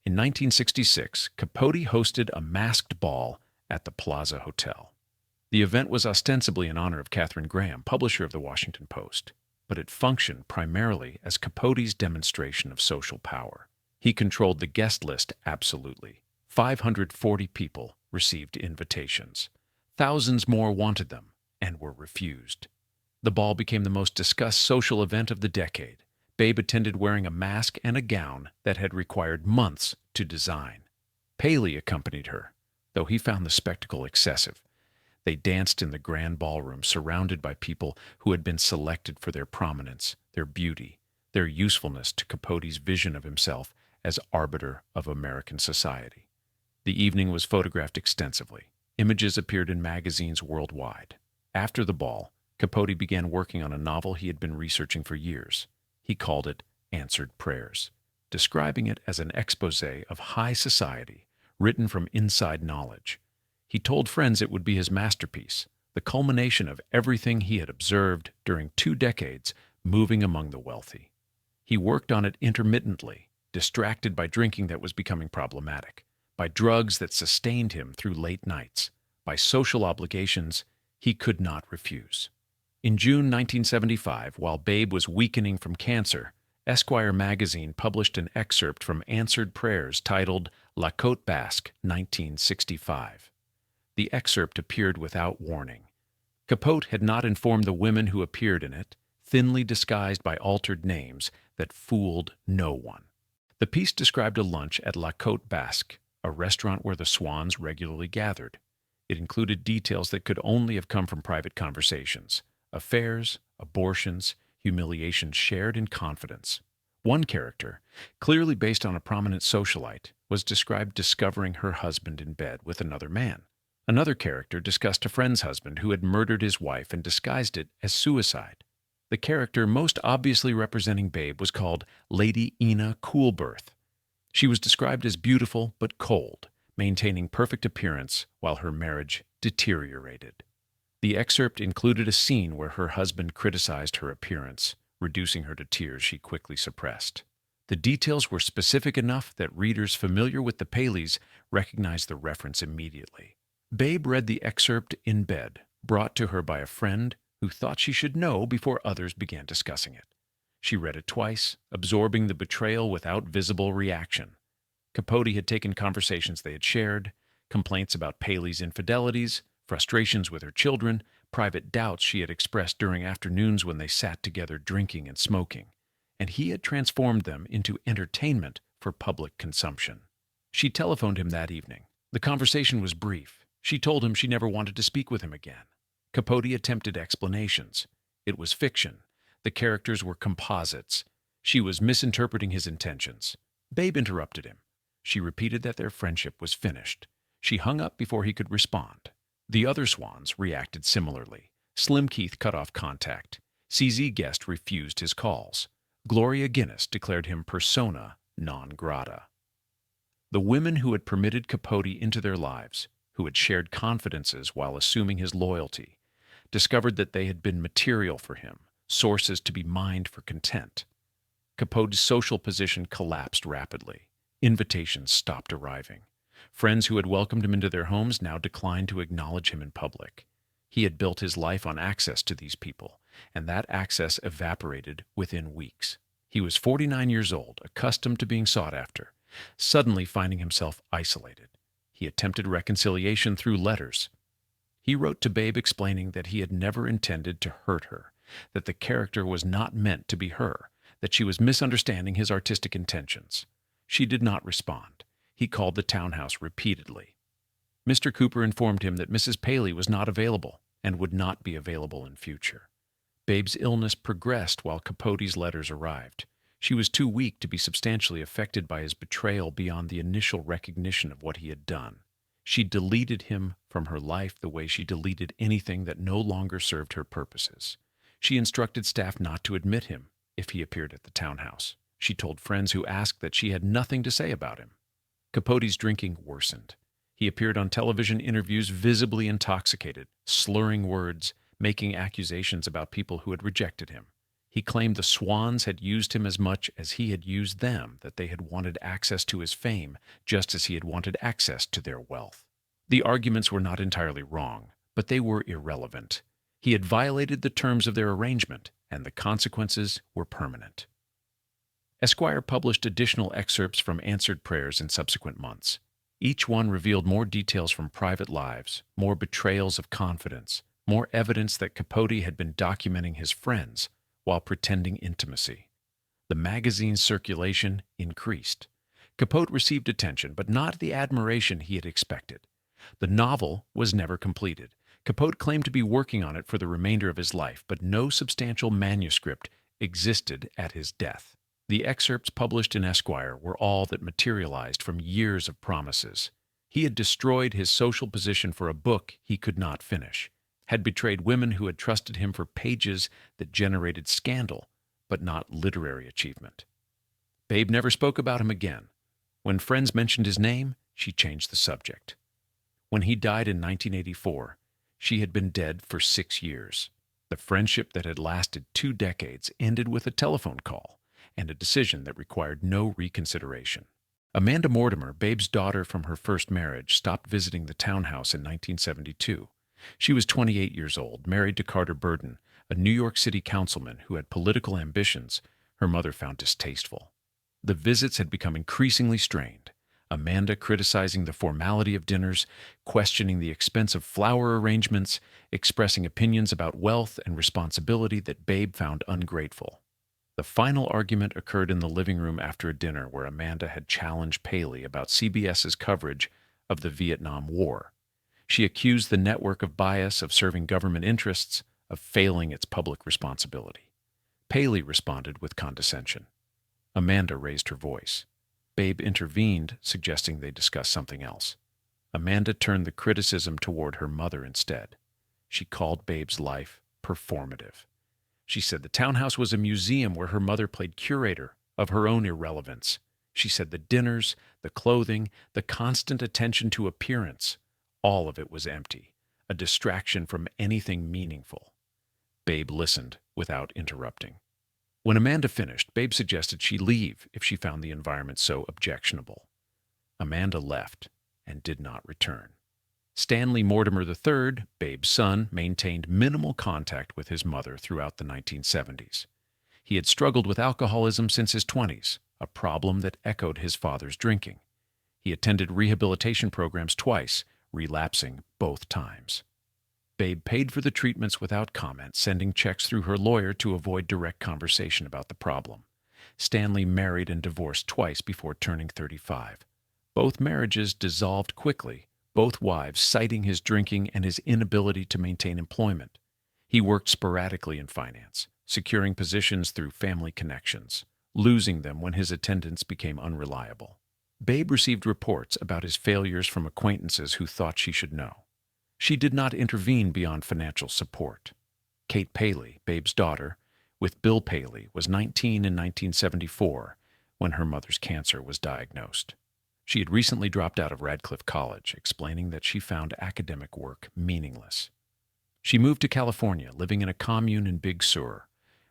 In 1966, Capote hosted a masked ball at the Plaza Hotel. The event was ostensibly in honor of Katharine Graham, publisher of the Washington Post, but it functioned primarily as Capote's demonstration of social power. He controlled the guest list absolutely. 540 people received invitations. Thousands more wanted them and were refused. The ball became the most discussed social event of the decade. Babe attended wearing a mask and a gown that had required months to design. Paley accompanied her, though he found the spectacle excessive. They danced in the grand ballroom, surrounded by people who had been selected for their prominence, their beauty, their usefulness to Capote's vision of himself as arbiter of American society. The evening was photographed extensively. Images appeared in magazines worldwide. After the ball, Capote began working on a novel he had been researching for years. He called it Answered Prayers, describing it as an exposé of high society, written from inside knowledge. He told friends it would be his masterpiece, the culmination of everything he had observed during 2 decades moving among the wealthy. He worked on it intermittently, distracted by drinking that was becoming problematic, by drugs that sustained him through late nights, by social obligations he could not refuse. In June 1975, while Babe was weakening from cancer, Esquire magazine published an excerpt from Answered Prayers titled La Côte Basque, 1965. The excerpt appeared without warning. Capote had not informed the women who appeared in it, thinly disguised by altered names, that fooled no one. The piece described a lunch at La Côte Basque, a restaurant where the Swans regularly gathered. It included details that could only have come from private conversations: affairs, abortions, humiliations shared in confidence. One character, clearly based on a prominent socialite, was described discovering her husband in bed with another man. Another character discussed a friend's husband who had murdered his wife and disguised it as suicide. The character most obviously representing Babe was called Lady Ina Coolberth. She was described as beautiful but cold, maintaining perfect appearance while her marriage deteriorated. The excerpt included a scene where her husband criticized her appearance, reducing her to tears she quickly suppressed. The details were specific enough that readers familiar with the Paleys recognized the reference immediately. Babe read the excerpt in bed, brought to her by a friend who thought she should know before others began discussing it. She read it twice, absorbing the betrayal without visible reaction. Capote had taken conversations they had shared, complaints about Paley's infidelities, frustrations with her children, private doubts she had expressed during afternoons when they sat together drinking and smoking, and he had transformed them into entertainment for public consumption. She telephoned him that evening. The conversation was brief. She told him she never wanted to speak with him again. Capote attempted explanations. It was fiction. The characters were composites. She was misinterpreting his intentions. Babe interrupted him. She repeated that their friendship was finished. She hung up before he could respond. The other Swans reacted similarly. Slim Keith cut off contact. CZ Guest refused his calls. Gloria Guinness declared him persona non grata. The women who had permitted Capote into their lives, who had shared confidences while assuming his loyalty, discovered that they had been material for him, sources to be mined for content. Capote's social position collapsed rapidly. Invitations stopped arriving. Friends who had welcomed him into their homes now declined to acknowledge him in public. He had built his life on access to these people, and that access evaporated within weeks. He was 49 years old, accustomed to being sought after, suddenly finding himself isolated. He attempted reconciliation through letters. He wrote to Babe explaining that he had never intended to hurt her, that the character was not meant to be her, that she was misunderstanding his artistic intentions. She did not respond. He called the townhouse repeatedly. Mr. Cooper informed him that Mrs. Paley was not available and would not be available in future. Babe's illness progressed while Capote's letters arrived. She was too weak to be substantially affected by his betrayal beyond the initial recognition of what he had done. She deleted him from her life the way she deleted anything that no longer served her purposes. She instructed staff not to admit him if he appeared at the townhouse. She told friends who asked that she had nothing to say about him. Capote's drinking worsened. He appeared on television interviews visibly intoxicated, slurring words, making accusations about people who had rejected him. He claimed the Swans had used him as much as he had used them, that they had wanted access to his fame just as he had wanted access to their wealth. The arguments were not entirely wrong, but they were irrelevant. He had violated the terms of their arrangement, and the consequences were permanent. Esquire published additional excerpts from answered prayers in subsequent months. Each one revealed more details from private lives, more betrayals of confidence, more evidence that Capote had been documenting his friends while pretending intimacy. The magazine's circulation increased. Capote received attention, but not the admiration he had expected. The novel was never completed. Capote claimed to be working on it for the remainder of his life, but no substantial manuscript existed at his death. The excerpts published in Esquire were all that materialized from years of promises. He had destroyed his social position for a book he could not finish, had betrayed women who had trusted him for pages that generated scandal, but not literary achievement. Babe never spoke about him again. When friends mentioned his name, she changed the subject. When he died in 1984, she had been dead for 6 years. The friendship that had lasted 2 decades ended with a telephone call and a decision that required no reconsideration. Amanda Mortimer, Babe's daughter from her first marriage, stopped visiting the townhouse in 1972. She was 28 years old, married to Carter Burden, a New York City councilman who had political ambitions her mother found distasteful. The visits had become increasingly strained. Amanda criticizing the formality of dinners, questioning the expense of flower arrangements, expressing opinions about wealth and responsibility that Babe found ungrateful. The final argument occurred in the living room after a dinner where Amanda had challenged Paley about CBS's coverage of the Vietnam War. She accused the network of bias, of serving government interests, of failing its public responsibility. Paley responded with condescension. Amanda raised her voice. Babe intervened, suggesting they discuss something else. Amanda turned the criticism toward her mother instead. She called Babe's life performative. She said the townhouse was a museum where her mother played curator of her own irrelevance. She said the dinners, the clothing, the constant attention to appearance, all of it was empty, a distraction from anything meaningful. Babe listened without interrupting. When Amanda finished, Babe suggested she leave if she found the environment so objectionable. Amanda left and did not return. Stanley Mortimer III, Babe's son, maintained minimal contact with his mother throughout the 1970s. He had struggled with alcoholism since his 20s, a problem that echoed his father's drinking. He attended rehabilitation programs twice, relapsing both times. Babe paid for the treatments without comment, sending checks through her lawyer to avoid direct conversation about the problem. Stanley married and divorced twice before turning 35. Both marriages dissolved quickly, both wives citing his drinking and his inability to maintain employment. He worked sporadically in finance, securing positions through family connections, losing them when his attendance became unreliable. Babe received reports about his failures from acquaintances who thought she should know. She did not intervene beyond financial support. Kate Paley, Babe's daughter, with Bill Paley, was 19 in 1974 when her mother's cancer was diagnosed. She had recently dropped out of Radcliffe College, explaining that she found academic work meaningless. She moved to California, living in a commune in Big Sur,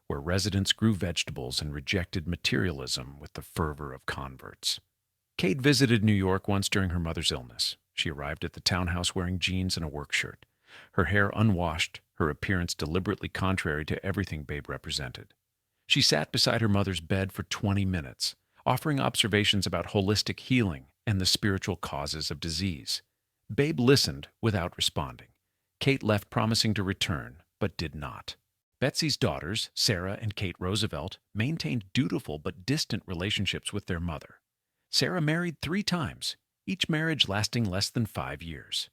where residents grew vegetables and rejected materialism with the fervor of converts. Kate visited New York once during her mother's illness. She arrived at the townhouse wearing jeans and a work shirt, her hair unwashed, her appearance deliberately contrary to everything Babe represented. She sat beside her mother's bed for 20 minutes, offering observations about holistic healing and the spiritual causes of disease. Babe listened without responding. Kate left promising to return, but did not. Betsy's daughters, Sarah and Kate Roosevelt, maintained dutiful but distant relationships with their mother. Sarah married 3 times, each marriage lasting less than 5 years.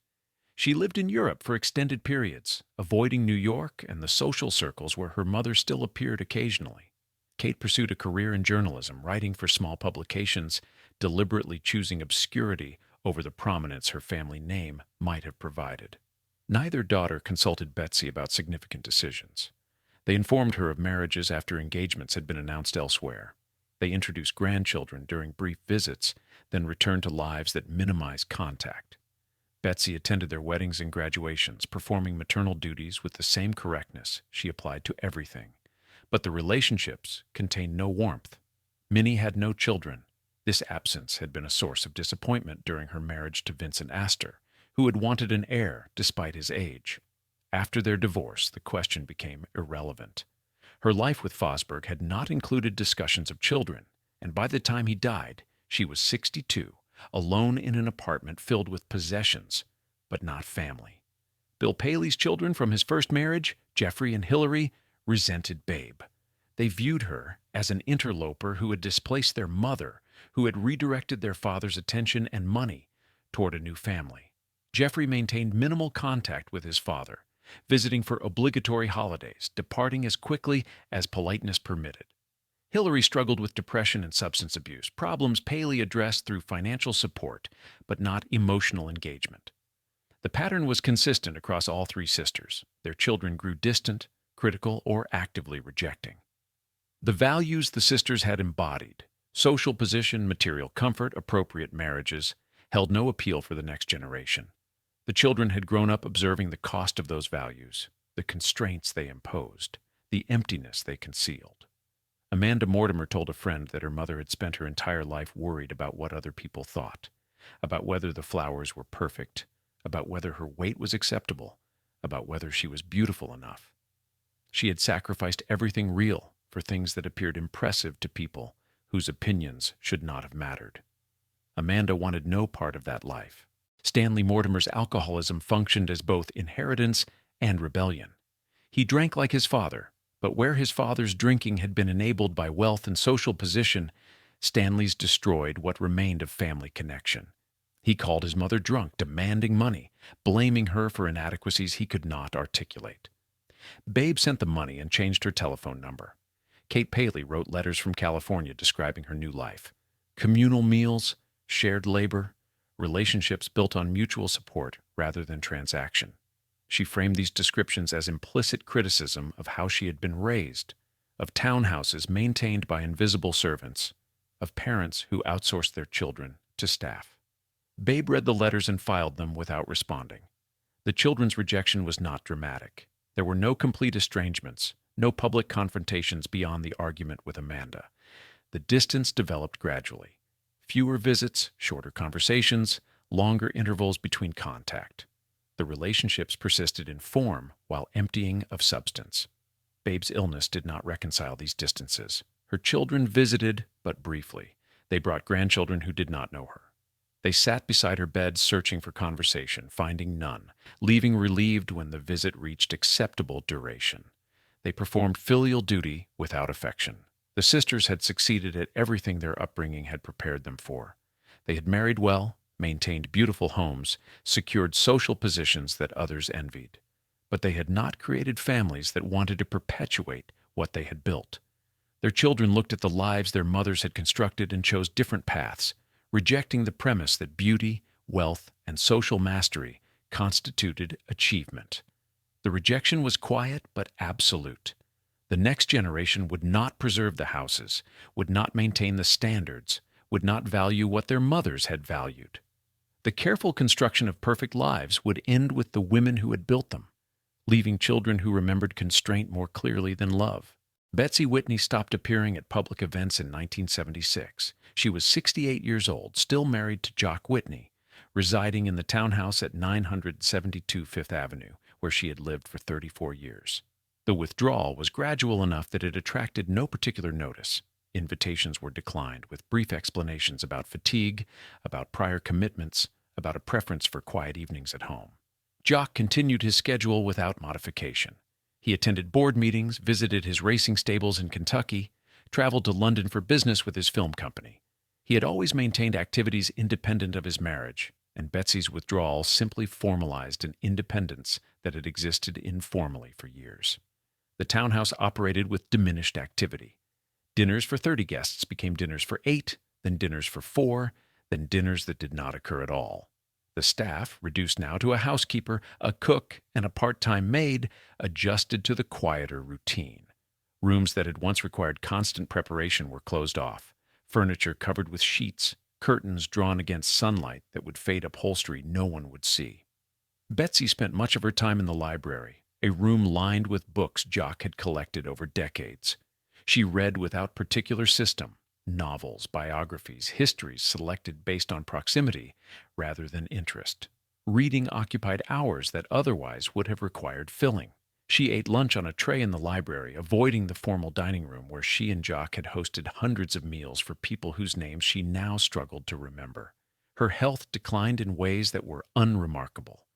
She lived in Europe for extended periods, avoiding New York and the social circles where her mother still appeared occasionally. Kate pursued a career in journalism, writing for small publications, deliberately choosing obscurity over the prominence her family name might have provided. Neither daughter consulted Betsy about significant decisions. They informed her of marriages after engagements had been announced elsewhere. They introduced grandchildren during brief visits, then returned to lives that minimized contact. Betsy attended their weddings and graduations, performing maternal duties with the same correctness she applied to everything. But the relationships contained no warmth. Minnie had no children. This absence had been a source of disappointment during her marriage to Vincent Astor, who had wanted an heir despite his age. After their divorce, the question became irrelevant. Her life with Fosberg had not included discussions of children. and by the time he died, she was 62, alone in an apartment filled with possessions, but not family. Bill Paley's children from his first marriage, Jeffrey and Hillary, resented Babe. They viewed her as an interloper who had displaced their mother, who had redirected their father's attention and money toward a new family. Jeffrey maintained minimal contact with his father, visiting for obligatory holidays, departing as quickly as politeness permitted. Hillary struggled with depression and substance abuse, problems Paley addressed through financial support, but not emotional engagement. The pattern was consistent across all three sisters. Their children grew distant, critical, or actively rejecting. The values the sisters had embodied, social position, material comfort, appropriate marriages, held no appeal for the next generation. The children had grown up observing the cost of those values, the constraints they imposed, the emptiness they concealed. Amanda Mortimer told a friend that her mother had spent her entire life worried about what other people thought, about whether the flowers were perfect, about whether her weight was acceptable, about whether she was beautiful enough. She had sacrificed everything real for things that appeared impressive to people whose opinions should not have mattered. Amanda wanted no part of that life. Stanley Mortimer's alcoholism functioned as both inheritance and rebellion. He drank like his father, but where his father's drinking had been enabled by wealth and social position, Stanley's destroyed what remained of family connection. He called his mother drunk, demanding money, blaming her for inadequacies he could not articulate. Babe sent the money and changed her telephone number. Kate Paley wrote letters from California describing her new life. Communal meals, shared labor, relationships built on mutual support rather than transaction. She framed these descriptions as implicit criticism of how she had been raised, of townhouses maintained by invisible servants, of parents who outsourced their children to staff. Babe read the letters and filed them without responding. The children's rejection was not dramatic. There were no complete estrangements, no public confrontations beyond the argument with Amanda. The distance developed gradually. Fewer visits, shorter conversations, longer intervals between contact. The relationships persisted in form while emptying of substance. Babe's illness did not reconcile these distances. Her children visited, but briefly. They brought grandchildren who did not know her. They sat beside her bed searching for conversation, finding none, leaving relieved when the visit reached acceptable duration. They performed filial duty without affection. The sisters had succeeded at everything their upbringing had prepared them for. They had married well, maintained beautiful homes, secured social positions that others envied. But they had not created families that wanted to perpetuate what they had built. Their children looked at the lives their mothers had constructed and chose different paths, rejecting the premise that beauty, wealth, and social mastery constituted achievement. The rejection was quiet but absolute. The next generation would not preserve the houses, would not maintain the standards, would not value what their mothers had valued. The careful construction of perfect lives would end with the women who had built them, leaving children who remembered constraint more clearly than love. Betsy Whitney stopped appearing at public events in 1976. She was 68 years old, still married to Jock Whitney, residing in the townhouse at 972 Fifth Avenue, where she had lived for 34 years. The withdrawal was gradual enough that it attracted no particular notice. Invitations were declined, with brief explanations about fatigue, about prior commitments, about a preference for quiet evenings at home. Jock continued his schedule without modification. He attended board meetings, visited his racing stables in Kentucky, traveled to London for business with his film company. He had always maintained activities independent of his marriage, and Betsy's withdrawal simply formalized an independence that had existed informally for years. The townhouse operated with diminished activity. Dinners for 30 guests became dinners for 8, then dinners for 4, then dinners that did not occur at all. The staff, reduced now to a housekeeper, a cook, and a part-time maid, adjusted to the quieter routine. Rooms that had once required constant preparation were closed off, furniture covered with sheets, curtains drawn against sunlight that would fade upholstery no one would see. Betsy spent much of her time in the library, a room lined with books Jock had collected over decades. She read without particular system, novels, biographies, histories selected based on proximity rather than interest. Reading occupied hours that otherwise would have required filling. She ate lunch on a tray in the library, avoiding the formal dining room where she and Jock had hosted hundreds of meals for people whose names she now struggled to remember. Her health declined in ways that were unremarkable.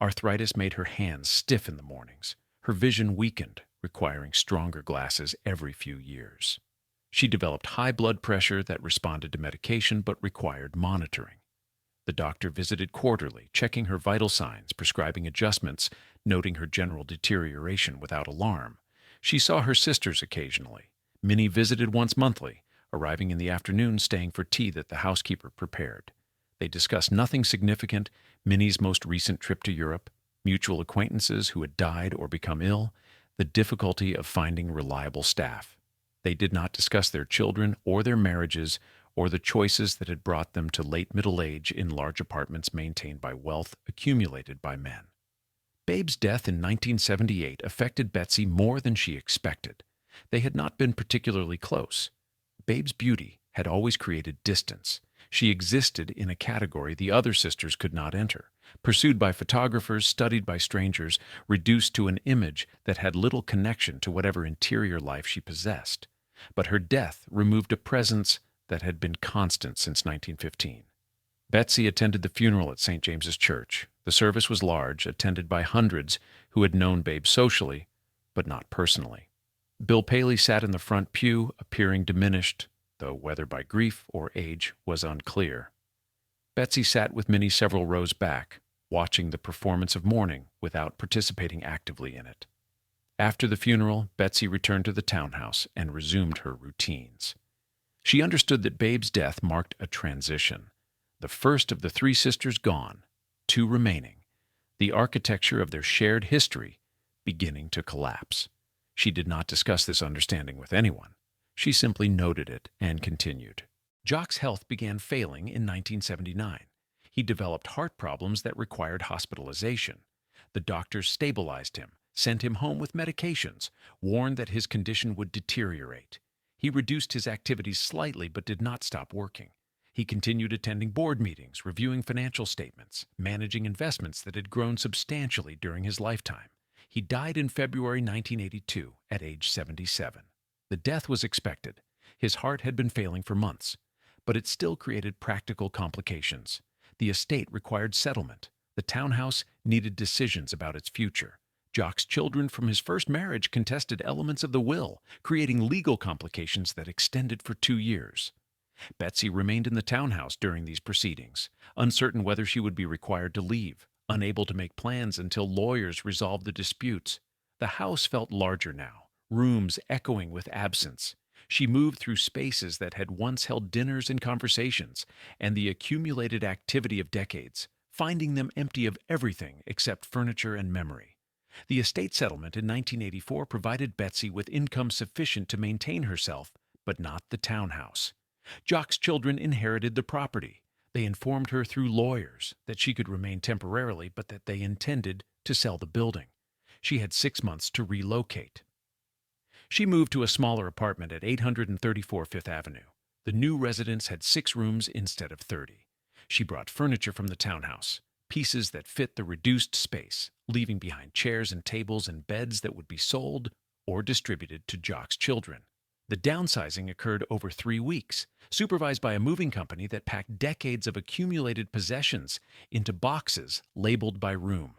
Arthritis made her hands stiff in the mornings. Her vision weakened, requiring stronger glasses every few years. She developed high blood pressure that responded to medication but required monitoring. The doctor visited quarterly, checking her vital signs, prescribing adjustments, noting her general deterioration without alarm. She saw her sisters occasionally. Minnie visited once monthly, arriving in the afternoon, staying for tea that the housekeeper prepared. They discussed nothing significant: Minnie's most recent trip to Europe, mutual acquaintances who had died or become ill, the difficulty of finding reliable staff. They did not discuss their children or their marriages or the choices that had brought them to late middle age in large apartments maintained by wealth accumulated by men. Babe's death in 1978 affected Betsy more than she expected. They had not been particularly close. Babe's beauty had always created distance. She existed in a category the other sisters could not enter, pursued by photographers, studied by strangers, reduced to an image that had little connection to whatever interior life she possessed. But her death removed a presence that had been constant since 1915. Betsy attended the funeral at St. James's Church. The service was large, attended by hundreds who had known Babe socially, but not personally. Bill Paley sat in the front pew, appearing diminished, though whether by grief or age was unclear. Betsy sat with Minnie several rows back, watching the performance of mourning without participating actively in it. After the funeral, Betsy returned to the townhouse and resumed her routines. She understood that Babe's death marked a transition. The first of the three sisters gone, two remaining, the architecture of their shared history beginning to collapse. She did not discuss this understanding with anyone. She simply noted it and continued. Jock's health began failing in 1979. He developed heart problems that required hospitalization. The doctors stabilized him, sent him home with medications, warned that his condition would deteriorate. He reduced his activities slightly but did not stop working. He continued attending board meetings, reviewing financial statements, managing investments that had grown substantially during his lifetime. He died in February 1982 at age 77. The death was expected. His heart had been failing for months, but it still created practical complications. The estate required settlement. The townhouse needed decisions about its future. Jock's children from his first marriage contested elements of the will, creating legal complications that extended for 2 years. Betsy remained in the townhouse during these proceedings, uncertain whether she would be required to leave, unable to make plans until lawyers resolved the disputes. The house felt larger now, rooms echoing with absence. She moved through spaces that had once held dinners and conversations, and the accumulated activity of decades, finding them empty of everything except furniture and memory. The estate settlement in 1984 provided Betsy with income sufficient to maintain herself, but not the townhouse. Jock's children inherited the property. They informed her through lawyers that she could remain temporarily, but that they intended to sell the building. She had 6 months to relocate. She moved to a smaller apartment at 834 Fifth Avenue. The new residence had 6 rooms instead of 30. She brought furniture from the townhouse, pieces that fit the reduced space, leaving behind chairs and tables and beds that would be sold or distributed to Jock's children. The downsizing occurred over 3 weeks, supervised by a moving company that packed decades of accumulated possessions into boxes labeled by room.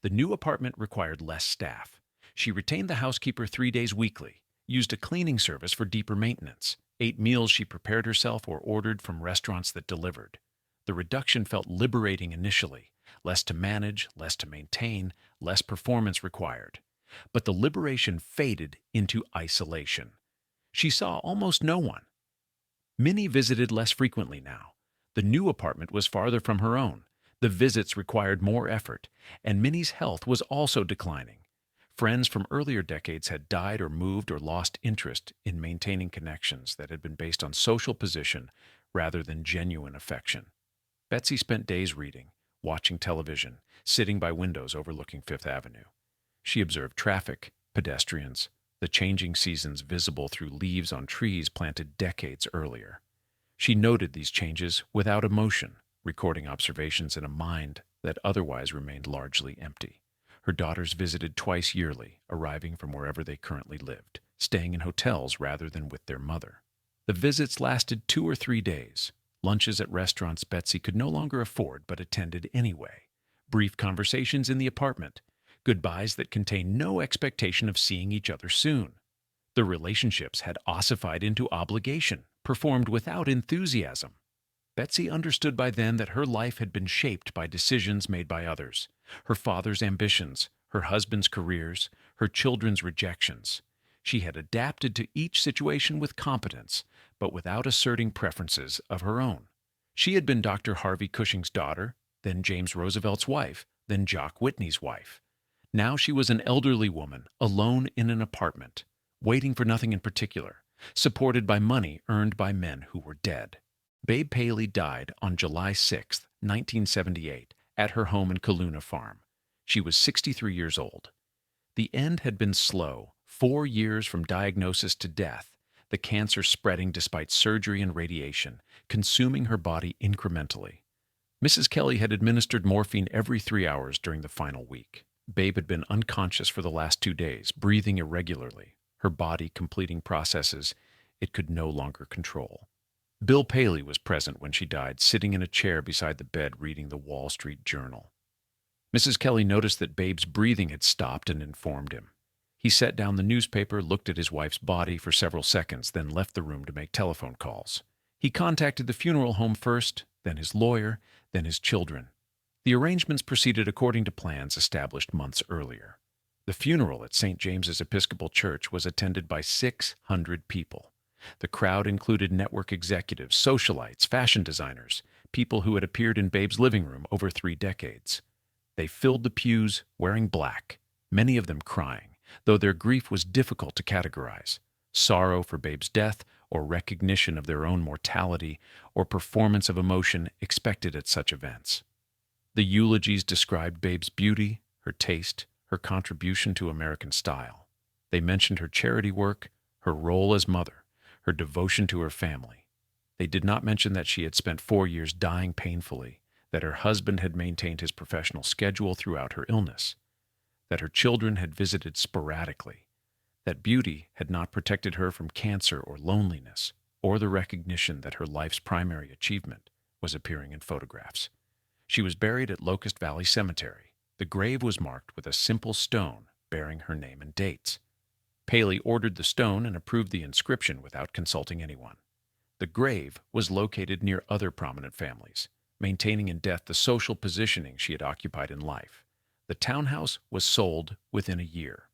The new apartment required less staff. She retained the housekeeper 3 days weekly, used a cleaning service for deeper maintenance, ate meals she prepared herself or ordered from restaurants that delivered. The reduction felt liberating initially, less to manage, less to maintain, less performance required. But the liberation faded into isolation. She saw almost no one. Minnie visited less frequently now. The new apartment was farther from her own. The visits required more effort, and Minnie's health was also declining. Friends from earlier decades had died or moved or lost interest in maintaining connections that had been based on social position rather than genuine affection. Betsy spent days reading, watching television, sitting by windows overlooking Fifth Avenue. She observed traffic, pedestrians, the changing seasons visible through leaves on trees planted decades earlier. She noted these changes without emotion, recording observations in a mind that otherwise remained largely empty. Her daughters visited twice yearly, arriving from wherever they currently lived, staying in hotels rather than with their mother. The visits lasted 2 or 3 days. Lunches at restaurants Betsy could no longer afford but attended anyway. Brief conversations in the apartment. Goodbyes that contained no expectation of seeing each other soon. The relationships had ossified into obligation, performed without enthusiasm. Betsy understood by then that her life had been shaped by decisions made by others. Her father's ambitions, her husband's careers, her children's rejections. She had adapted to each situation with competence, but without asserting preferences of her own. She had been Dr. Harvey Cushing's daughter, then James Roosevelt's wife, then Jock Whitney's wife. Now she was an elderly woman, alone in an apartment, waiting for nothing in particular, supported by money earned by men who were dead. Babe Paley died on July 6, 1978, at her home in Kaluna Farm. She was 63 years old. The end had been slow, 4 years from diagnosis to death, the cancer spreading despite surgery and radiation, consuming her body incrementally. Mrs. Kelly had administered morphine every 3 hours during the final week. Babe had been unconscious for the last 2 days, breathing irregularly, her body completing processes it could no longer control. Bill Paley was present when she died, sitting in a chair beside the bed reading the Wall Street Journal. Mrs. Kelly noticed that Babe's breathing had stopped and informed him. He set down the newspaper, looked at his wife's body for several seconds, then left the room to make telephone calls. He contacted the funeral home first, then his lawyer, then his children. The arrangements proceeded according to plans established months earlier. The funeral at St. James's Episcopal Church was attended by 600 people. The crowd included network executives, socialites, fashion designers, people who had appeared in Babe's living room over 3 decades. They filled the pews wearing black, many of them crying, though their grief was difficult to categorize. Sorrow for Babe's death, or recognition of their own mortality, or performance of emotion expected at such events. The eulogies described Babe's beauty, her taste, her contribution to American style. They mentioned her charity work, her role as mother, her devotion to her family. They did not mention that she had spent 4 years dying painfully, that her husband had maintained his professional schedule throughout her illness, that her children had visited sporadically, that beauty had not protected her from cancer or loneliness, or the recognition that her life's primary achievement was appearing in photographs. She was buried at Locust Valley Cemetery. The grave was marked with a simple stone bearing her name and dates. Paley ordered the stone and approved the inscription without consulting anyone. The grave was located near other prominent families, maintaining in death the social positioning she had occupied in life. The townhouse was sold within a year.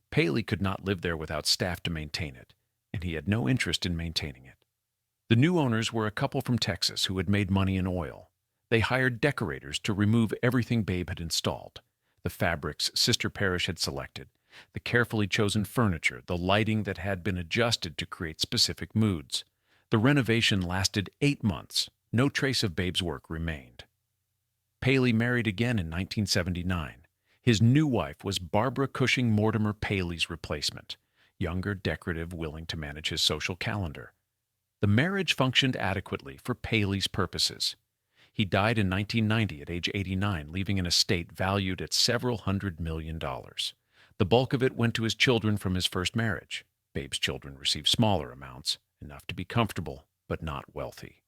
Paley could not live there without staff to maintain it, and he had no interest in maintaining it. The new owners were a couple from Texas who had made money in oil. They hired decorators to remove everything Babe had installed, the fabrics Sister Parish had selected, the carefully chosen furniture, the lighting that had been adjusted to create specific moods. The renovation lasted 8 months. No trace of Babe's work remained. Paley married again in 1979. His new wife was Barbara Cushing Mortimer Paley's replacement, younger, decorative, willing to manage his social calendar. The marriage functioned adequately for Paley's purposes. He died in 1990 at age 89, leaving an estate valued at several $100 million. The bulk of it went to his children from his first marriage. Babe's children received smaller amounts, enough to be comfortable, but not wealthy.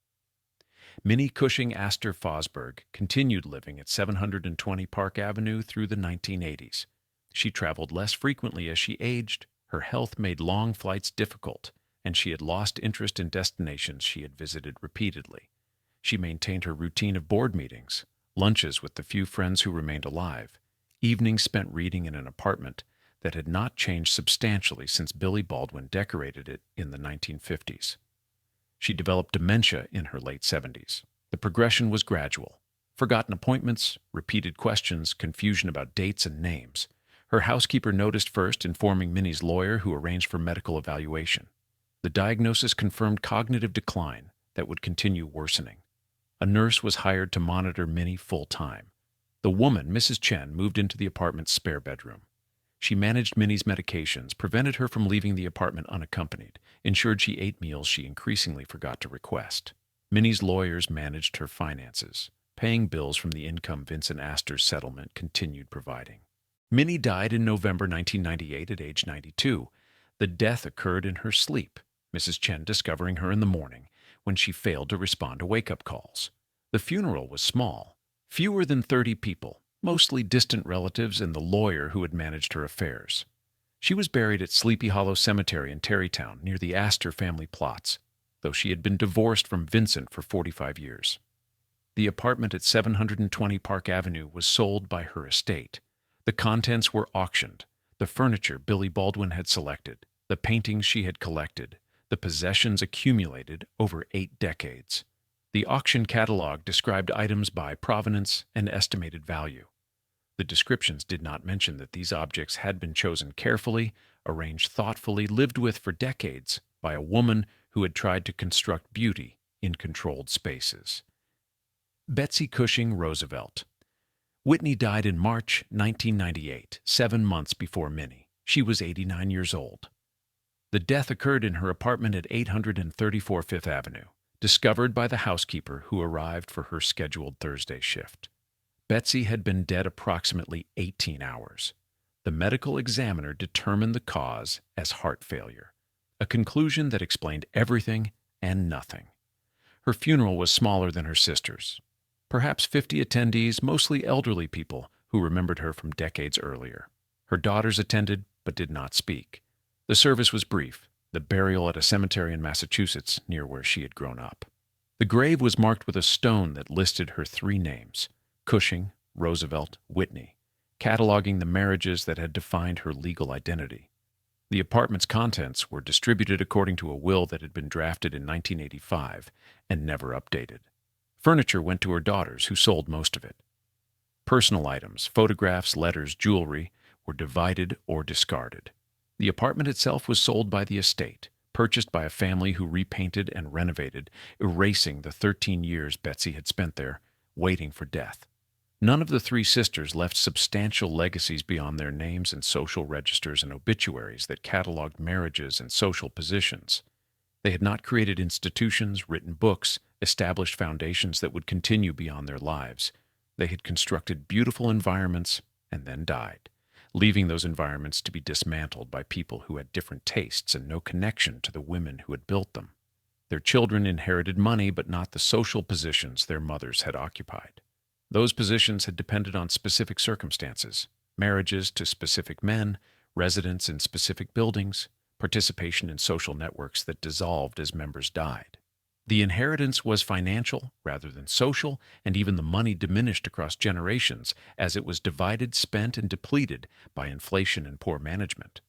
Minnie Cushing Astor Fosberg continued living at 720 Park Avenue through the 1980s. She traveled less frequently as she aged, her health made long flights difficult, and she had lost interest in destinations she had visited repeatedly. She maintained her routine of board meetings, lunches with the few friends who remained alive, evenings spent reading in an apartment that had not changed substantially since Billy Baldwin decorated it in the 1950s. She developed dementia in her late 70s. The progression was gradual. Forgotten appointments, repeated questions, confusion about dates and names. Her housekeeper noticed first, informing Minnie's lawyer, who arranged for medical evaluation. The diagnosis confirmed cognitive decline that would continue worsening. A nurse was hired to monitor Minnie full-time. The woman, Mrs. Chen, moved into the apartment's spare bedroom. She managed Minnie's medications, prevented her from leaving the apartment unaccompanied, ensured she ate meals she increasingly forgot to request. Minnie's lawyers managed her finances. Paying bills from the income Vincent Astor's settlement continued providing. Minnie died in November 1998 at age 92. The death occurred in her sleep, Mrs. Chen discovering her in the morning when she failed to respond to wake-up calls. The funeral was small, fewer than 30 people, mostly distant relatives and the lawyer who had managed her affairs. She was buried at Sleepy Hollow Cemetery in Tarrytown near the Astor family plots, though she had been divorced from Vincent for 45 years. The apartment at 720 Park Avenue was sold by her estate. The contents were auctioned, the furniture Billy Baldwin had selected, the paintings she had collected, the possessions accumulated over 8 decades. The auction catalog described items by provenance and estimated value. The descriptions did not mention that these objects had been chosen carefully, arranged thoughtfully, lived with for decades by a woman who had tried to construct beauty in controlled spaces. Betsy Cushing Roosevelt. Whitney died in March 1998, 7 months before Minnie. She was 89 years old. The death occurred in her apartment at 834 Fifth Avenue, discovered by the housekeeper who arrived for her scheduled Thursday shift. Betsy had been dead approximately 18 hours. The medical examiner determined the cause as heart failure, a conclusion that explained everything and nothing. Her funeral was smaller than her sister's. Perhaps 50 attendees, mostly elderly people who remembered her from decades earlier. Her daughters attended but did not speak. The service was brief, the burial at a cemetery in Massachusetts near where she had grown up. The grave was marked with a stone that listed her 3 names: Cushing, Roosevelt, Whitney, cataloging the marriages that had defined her legal identity. The apartment's contents were distributed according to a will that had been drafted in 1985 and never updated. Furniture went to her daughters, who sold most of it. Personal items, photographs, letters, jewelry, were divided or discarded. The apartment itself was sold by the estate, purchased by a family who repainted and renovated, erasing the 13 years Betsy had spent there, waiting for death. None of the 3 sisters left substantial legacies beyond their names and social registers and obituaries that cataloged marriages and social positions. They had not created institutions, written books, established foundations that would continue beyond their lives. They had constructed beautiful environments and then died, leaving those environments to be dismantled by people who had different tastes and no connection to the women who had built them. Their children inherited money, but not the social positions their mothers had occupied. Those positions had depended on specific circumstances: marriages to specific men, residence in specific buildings, participation in social networks that dissolved as members died. The inheritance was financial rather than social, and even the money diminished across generations as it was divided, spent, and depleted by inflation and poor management.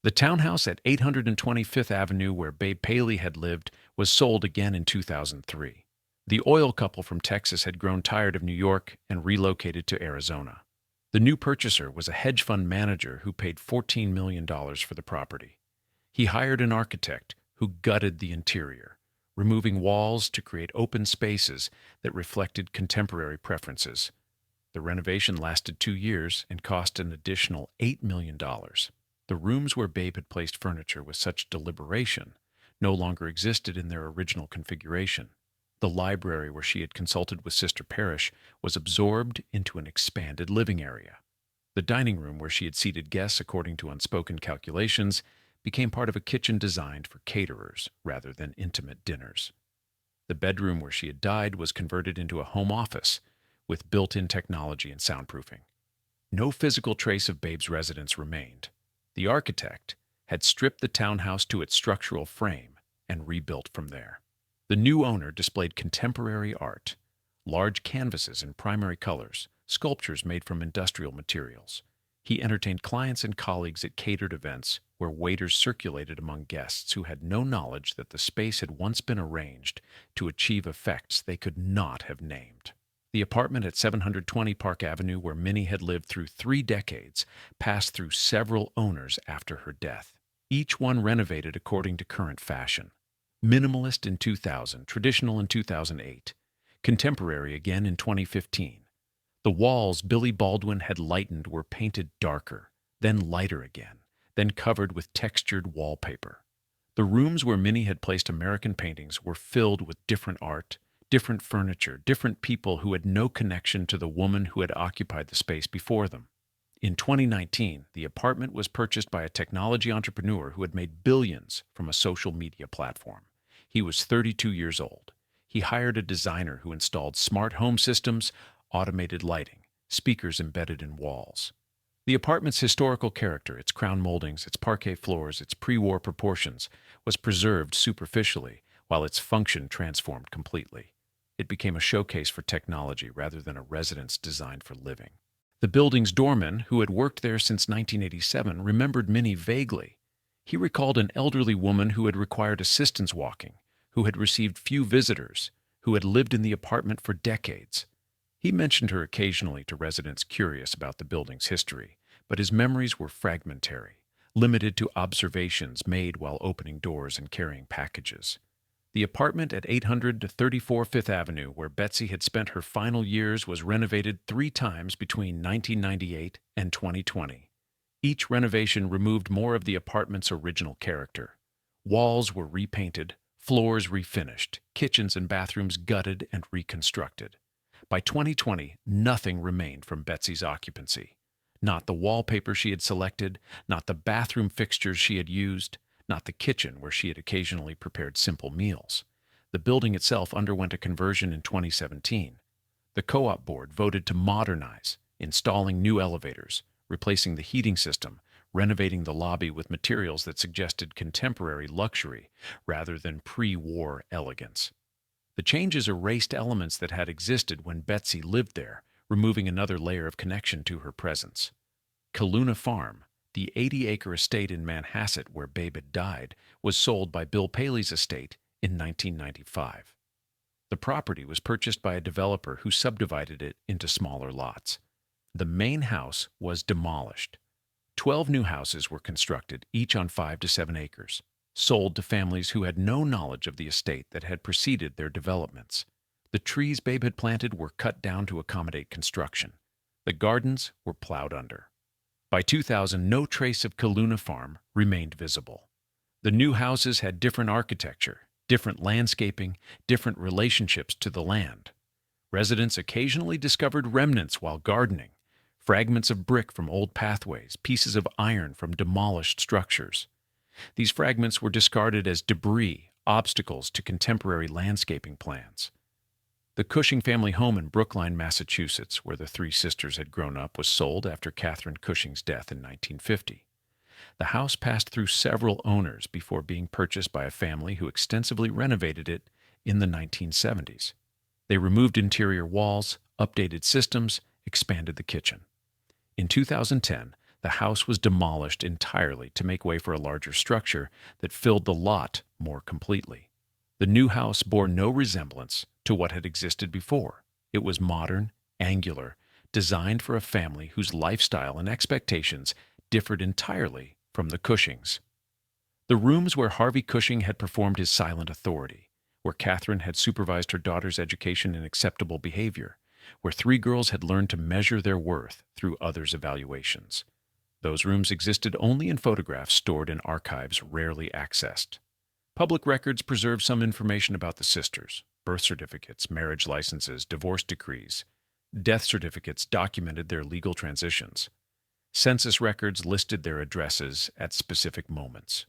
The townhouse at 820 Fifth Avenue, where Babe Paley had lived, was sold again in 2003. The oil couple from Texas had grown tired of New York and relocated to Arizona. The new purchaser was a hedge fund manager who paid $14 million for the property. He hired an architect who gutted the interior, removing walls to create open spaces that reflected contemporary preferences. The renovation lasted 2 years and cost an additional $8 million. The rooms where Babe had placed furniture with such deliberation no longer existed in their original configuration. The library where she had consulted with Sister Parrish was absorbed into an expanded living area. The dining room where she had seated guests according to unspoken calculations became part of a kitchen designed for caterers rather than intimate dinners. The bedroom where she had died was converted into a home office with built-in technology and soundproofing. No physical trace of Babe's residence remained. The architect had stripped the townhouse to its structural frame and rebuilt from there. The new owner displayed contemporary art, large canvases in primary colors, sculptures made from industrial materials. He entertained clients and colleagues at catered events where waiters circulated among guests who had no knowledge that the space had once been arranged to achieve effects they could not have named. The apartment at 720 Park Avenue, where Minnie had lived through 3 decades, passed through several owners after her death, each one renovated according to current fashion. Minimalist in 2000, traditional in 2008, contemporary again in 2015. The walls Billy Baldwin had lightened were painted darker, then lighter again, then covered with textured wallpaper. The rooms where Minnie had placed American paintings were filled with different art, different furniture, different people who had no connection to the woman who had occupied the space before them. In 2019, the apartment was purchased by a technology entrepreneur who had made billions from a social media platform. He was 32 years old. He hired a designer who installed smart home systems, automated lighting, speakers embedded in walls. The apartment's historical character, its crown moldings, its parquet floors, its pre-war proportions, was preserved superficially, while its function transformed completely. It became a showcase for technology rather than a residence designed for living. The building's doorman, who had worked there since 1987, remembered Minnie vaguely. He recalled an elderly woman who had required assistance walking, who had received few visitors, who had lived in the apartment for decades. He mentioned her occasionally to residents curious about the building's history, but his memories were fragmentary, limited to observations made while opening doors and carrying packages. The apartment at 834 Fifth Avenue, where Betsy had spent her final years, was renovated 3 times between 1998 and 2020. Each renovation removed more of the apartment's original character. Walls were repainted, floors refinished, kitchens and bathrooms gutted and reconstructed. By 2020, nothing remained from Betsy's occupancy. Not the wallpaper she had selected, not the bathroom fixtures she had used, not the kitchen where she had occasionally prepared simple meals. The building itself underwent a conversion in 2017. The co-op board voted to modernize, installing new elevators, replacing the heating system, renovating the lobby with materials that suggested contemporary luxury rather than pre-war elegance. The changes erased elements that had existed when Betsy lived there, removing another layer of connection to her presence. Kaluna Farm, the 80-acre estate in Manhasset where Babe had died, was sold by Bill Paley's estate in 1995. The property was purchased by a developer who subdivided it into smaller lots. The main house was demolished. 12 new houses were constructed, each on 5 to 7 acres, sold to families who had no knowledge of the estate that had preceded their developments. The trees Babe had planted were cut down to accommodate construction. The gardens were plowed under. By 2000, no trace of Kaluna Farm remained visible. The new houses had different architecture, different landscaping, different relationships to the land. Residents occasionally discovered remnants while gardening, fragments of brick from old pathways, pieces of iron from demolished structures. These fragments were discarded as debris, obstacles to contemporary landscaping plans. The Cushing family home in Brookline, Massachusetts, where the 3 sisters had grown up, was sold after Catherine Cushing's death in 1950. The house passed through several owners before being purchased by a family who extensively renovated it in the 1970s. They removed interior walls, updated systems, expanded the kitchen. In 2010, the house was demolished entirely to make way for a larger structure that filled the lot more completely. The new house bore no resemblance to what had existed before. It was modern, angular, designed for a family whose lifestyle and expectations differed entirely from the Cushings. The rooms where Harvey Cushing had performed his silent authority, where Catherine had supervised her daughter's education in acceptable behavior, where 3 girls had learned to measure their worth through others' evaluations. Those rooms existed only in photographs stored in archives rarely accessed. Public records preserve some information about the sisters: birth certificates, marriage licenses, divorce decrees. Death certificates documented their legal transitions. Census records listed their addresses at specific moments.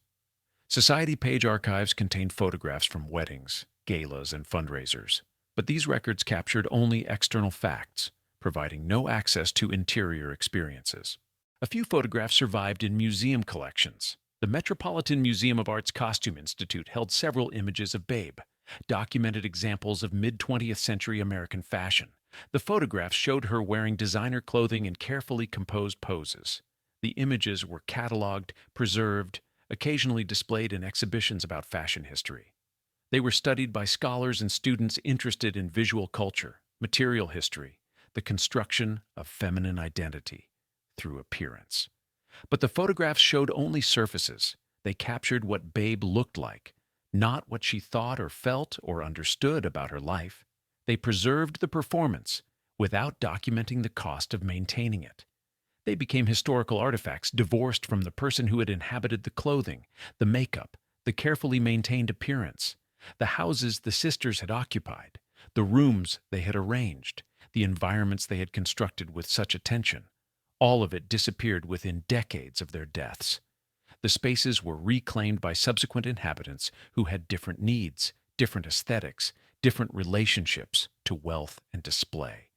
Society page archives contained photographs from weddings, galas, and fundraisers, but these records captured only external facts, providing no access to interior experiences. A few photographs survived in museum collections. The Metropolitan Museum of Art's Costume Institute held several images of Babe, documented examples of mid-20th century American fashion. The photographs showed her wearing designer clothing in carefully composed poses. The images were cataloged, preserved, occasionally displayed in exhibitions about fashion history. They were studied by scholars and students interested in visual culture, material history, the construction of feminine identity through appearance. But the photographs showed only surfaces. They captured what Babe looked like, not what she thought or felt or understood about her life. They preserved the performance without documenting the cost of maintaining it. They became historical artifacts divorced from the person who had inhabited the clothing, the makeup, the carefully maintained appearance, the houses the sisters had occupied, the rooms they had arranged, the environments they had constructed with such attention. All of it disappeared within decades of their deaths. The spaces were reclaimed by subsequent inhabitants who had different needs, different aesthetics, different relationships to wealth and display.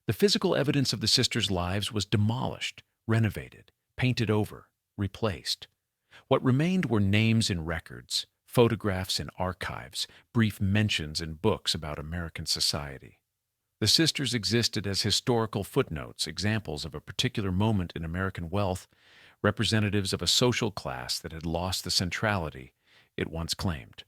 The physical evidence of the sisters' lives was demolished, renovated, painted over, replaced. What remained were names in records, photographs in archives, brief mentions in books about American society. The sisters existed as historical footnotes, examples of a particular moment in American wealth, representatives of a social class that had lost the centrality it once claimed.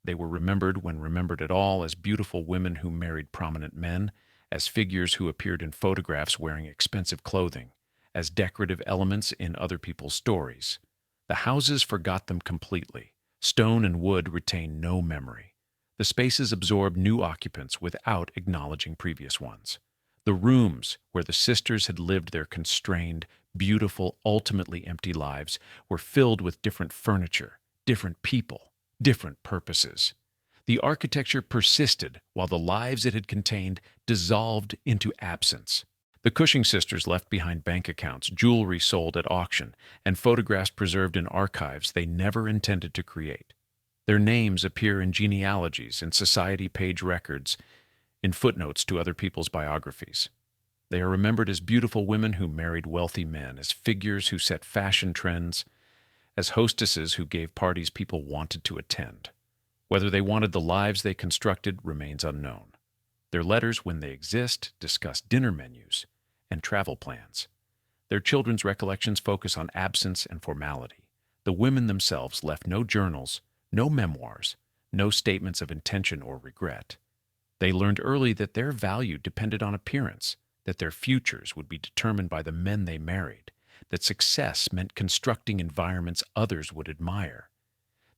They were remembered, when remembered at all, as beautiful women who married prominent men, as figures who appeared in photographs wearing expensive clothing, as decorative elements in other people's stories. The houses forgot them completely. Stone and wood retained no memory. The spaces absorbed new occupants without acknowledging previous ones. The rooms where the sisters had lived their constrained, beautiful, ultimately empty lives were filled with different furniture, different people, different purposes. The architecture persisted while the lives it had contained dissolved into absence. The Cushing sisters left behind bank accounts, jewelry sold at auction, and photographs preserved in archives they never intended to create. Their names appear in genealogies, in society page records, in footnotes to other people's biographies. They are remembered as beautiful women who married wealthy men, as figures who set fashion trends, as hostesses who gave parties people wanted to attend. Whether they wanted the lives they constructed remains unknown. Their letters, when they exist, discuss dinner menus and travel plans. Their children's recollections focus on absence and formality. The women themselves left no journals, no memoirs, no statements of intention or regret. They learned early that their value depended on appearance, that their futures would be determined by the men they married, that success meant constructing environments others would admire.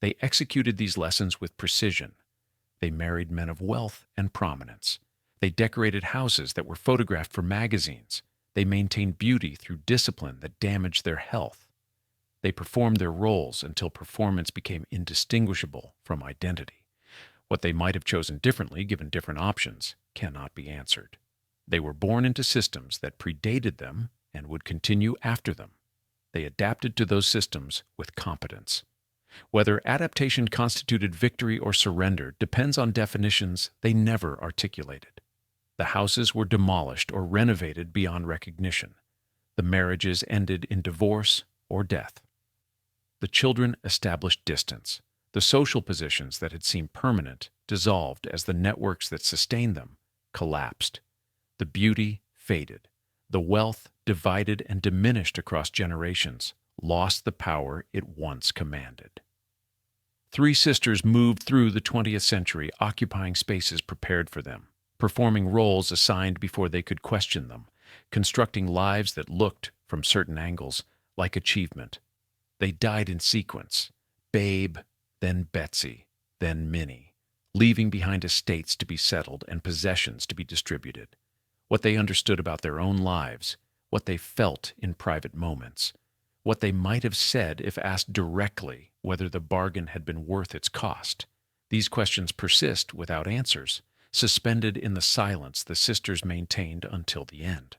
They executed these lessons with precision. They married men of wealth and prominence. They decorated houses that were photographed for magazines. They maintained beauty through discipline that damaged their health. They performed their roles until performance became indistinguishable from identity. What they might have chosen differently, given different options, cannot be answered. They were born into systems that predated them and would continue after them. They adapted to those systems with competence. Whether adaptation constituted victory or surrender depends on definitions they never articulated. The houses were demolished or renovated beyond recognition. The marriages ended in divorce or death. The children established distance. The social positions that had seemed permanent dissolved as the networks that sustained them collapsed. The beauty faded. The wealth, divided and diminished across generations, lost the power it once commanded. Three sisters moved through the 20th century, occupying spaces prepared for them, performing roles assigned before they could question them, constructing lives that looked, from certain angles, like achievement. They died in sequence: Babe, then Betsy, then Minnie, leaving behind estates to be settled and possessions to be distributed. What they understood about their own lives, what they felt in private moments, what they might have said if asked directly whether the bargain had been worth its cost. These questions persist without answers, suspended in the silence the sisters maintained until the end.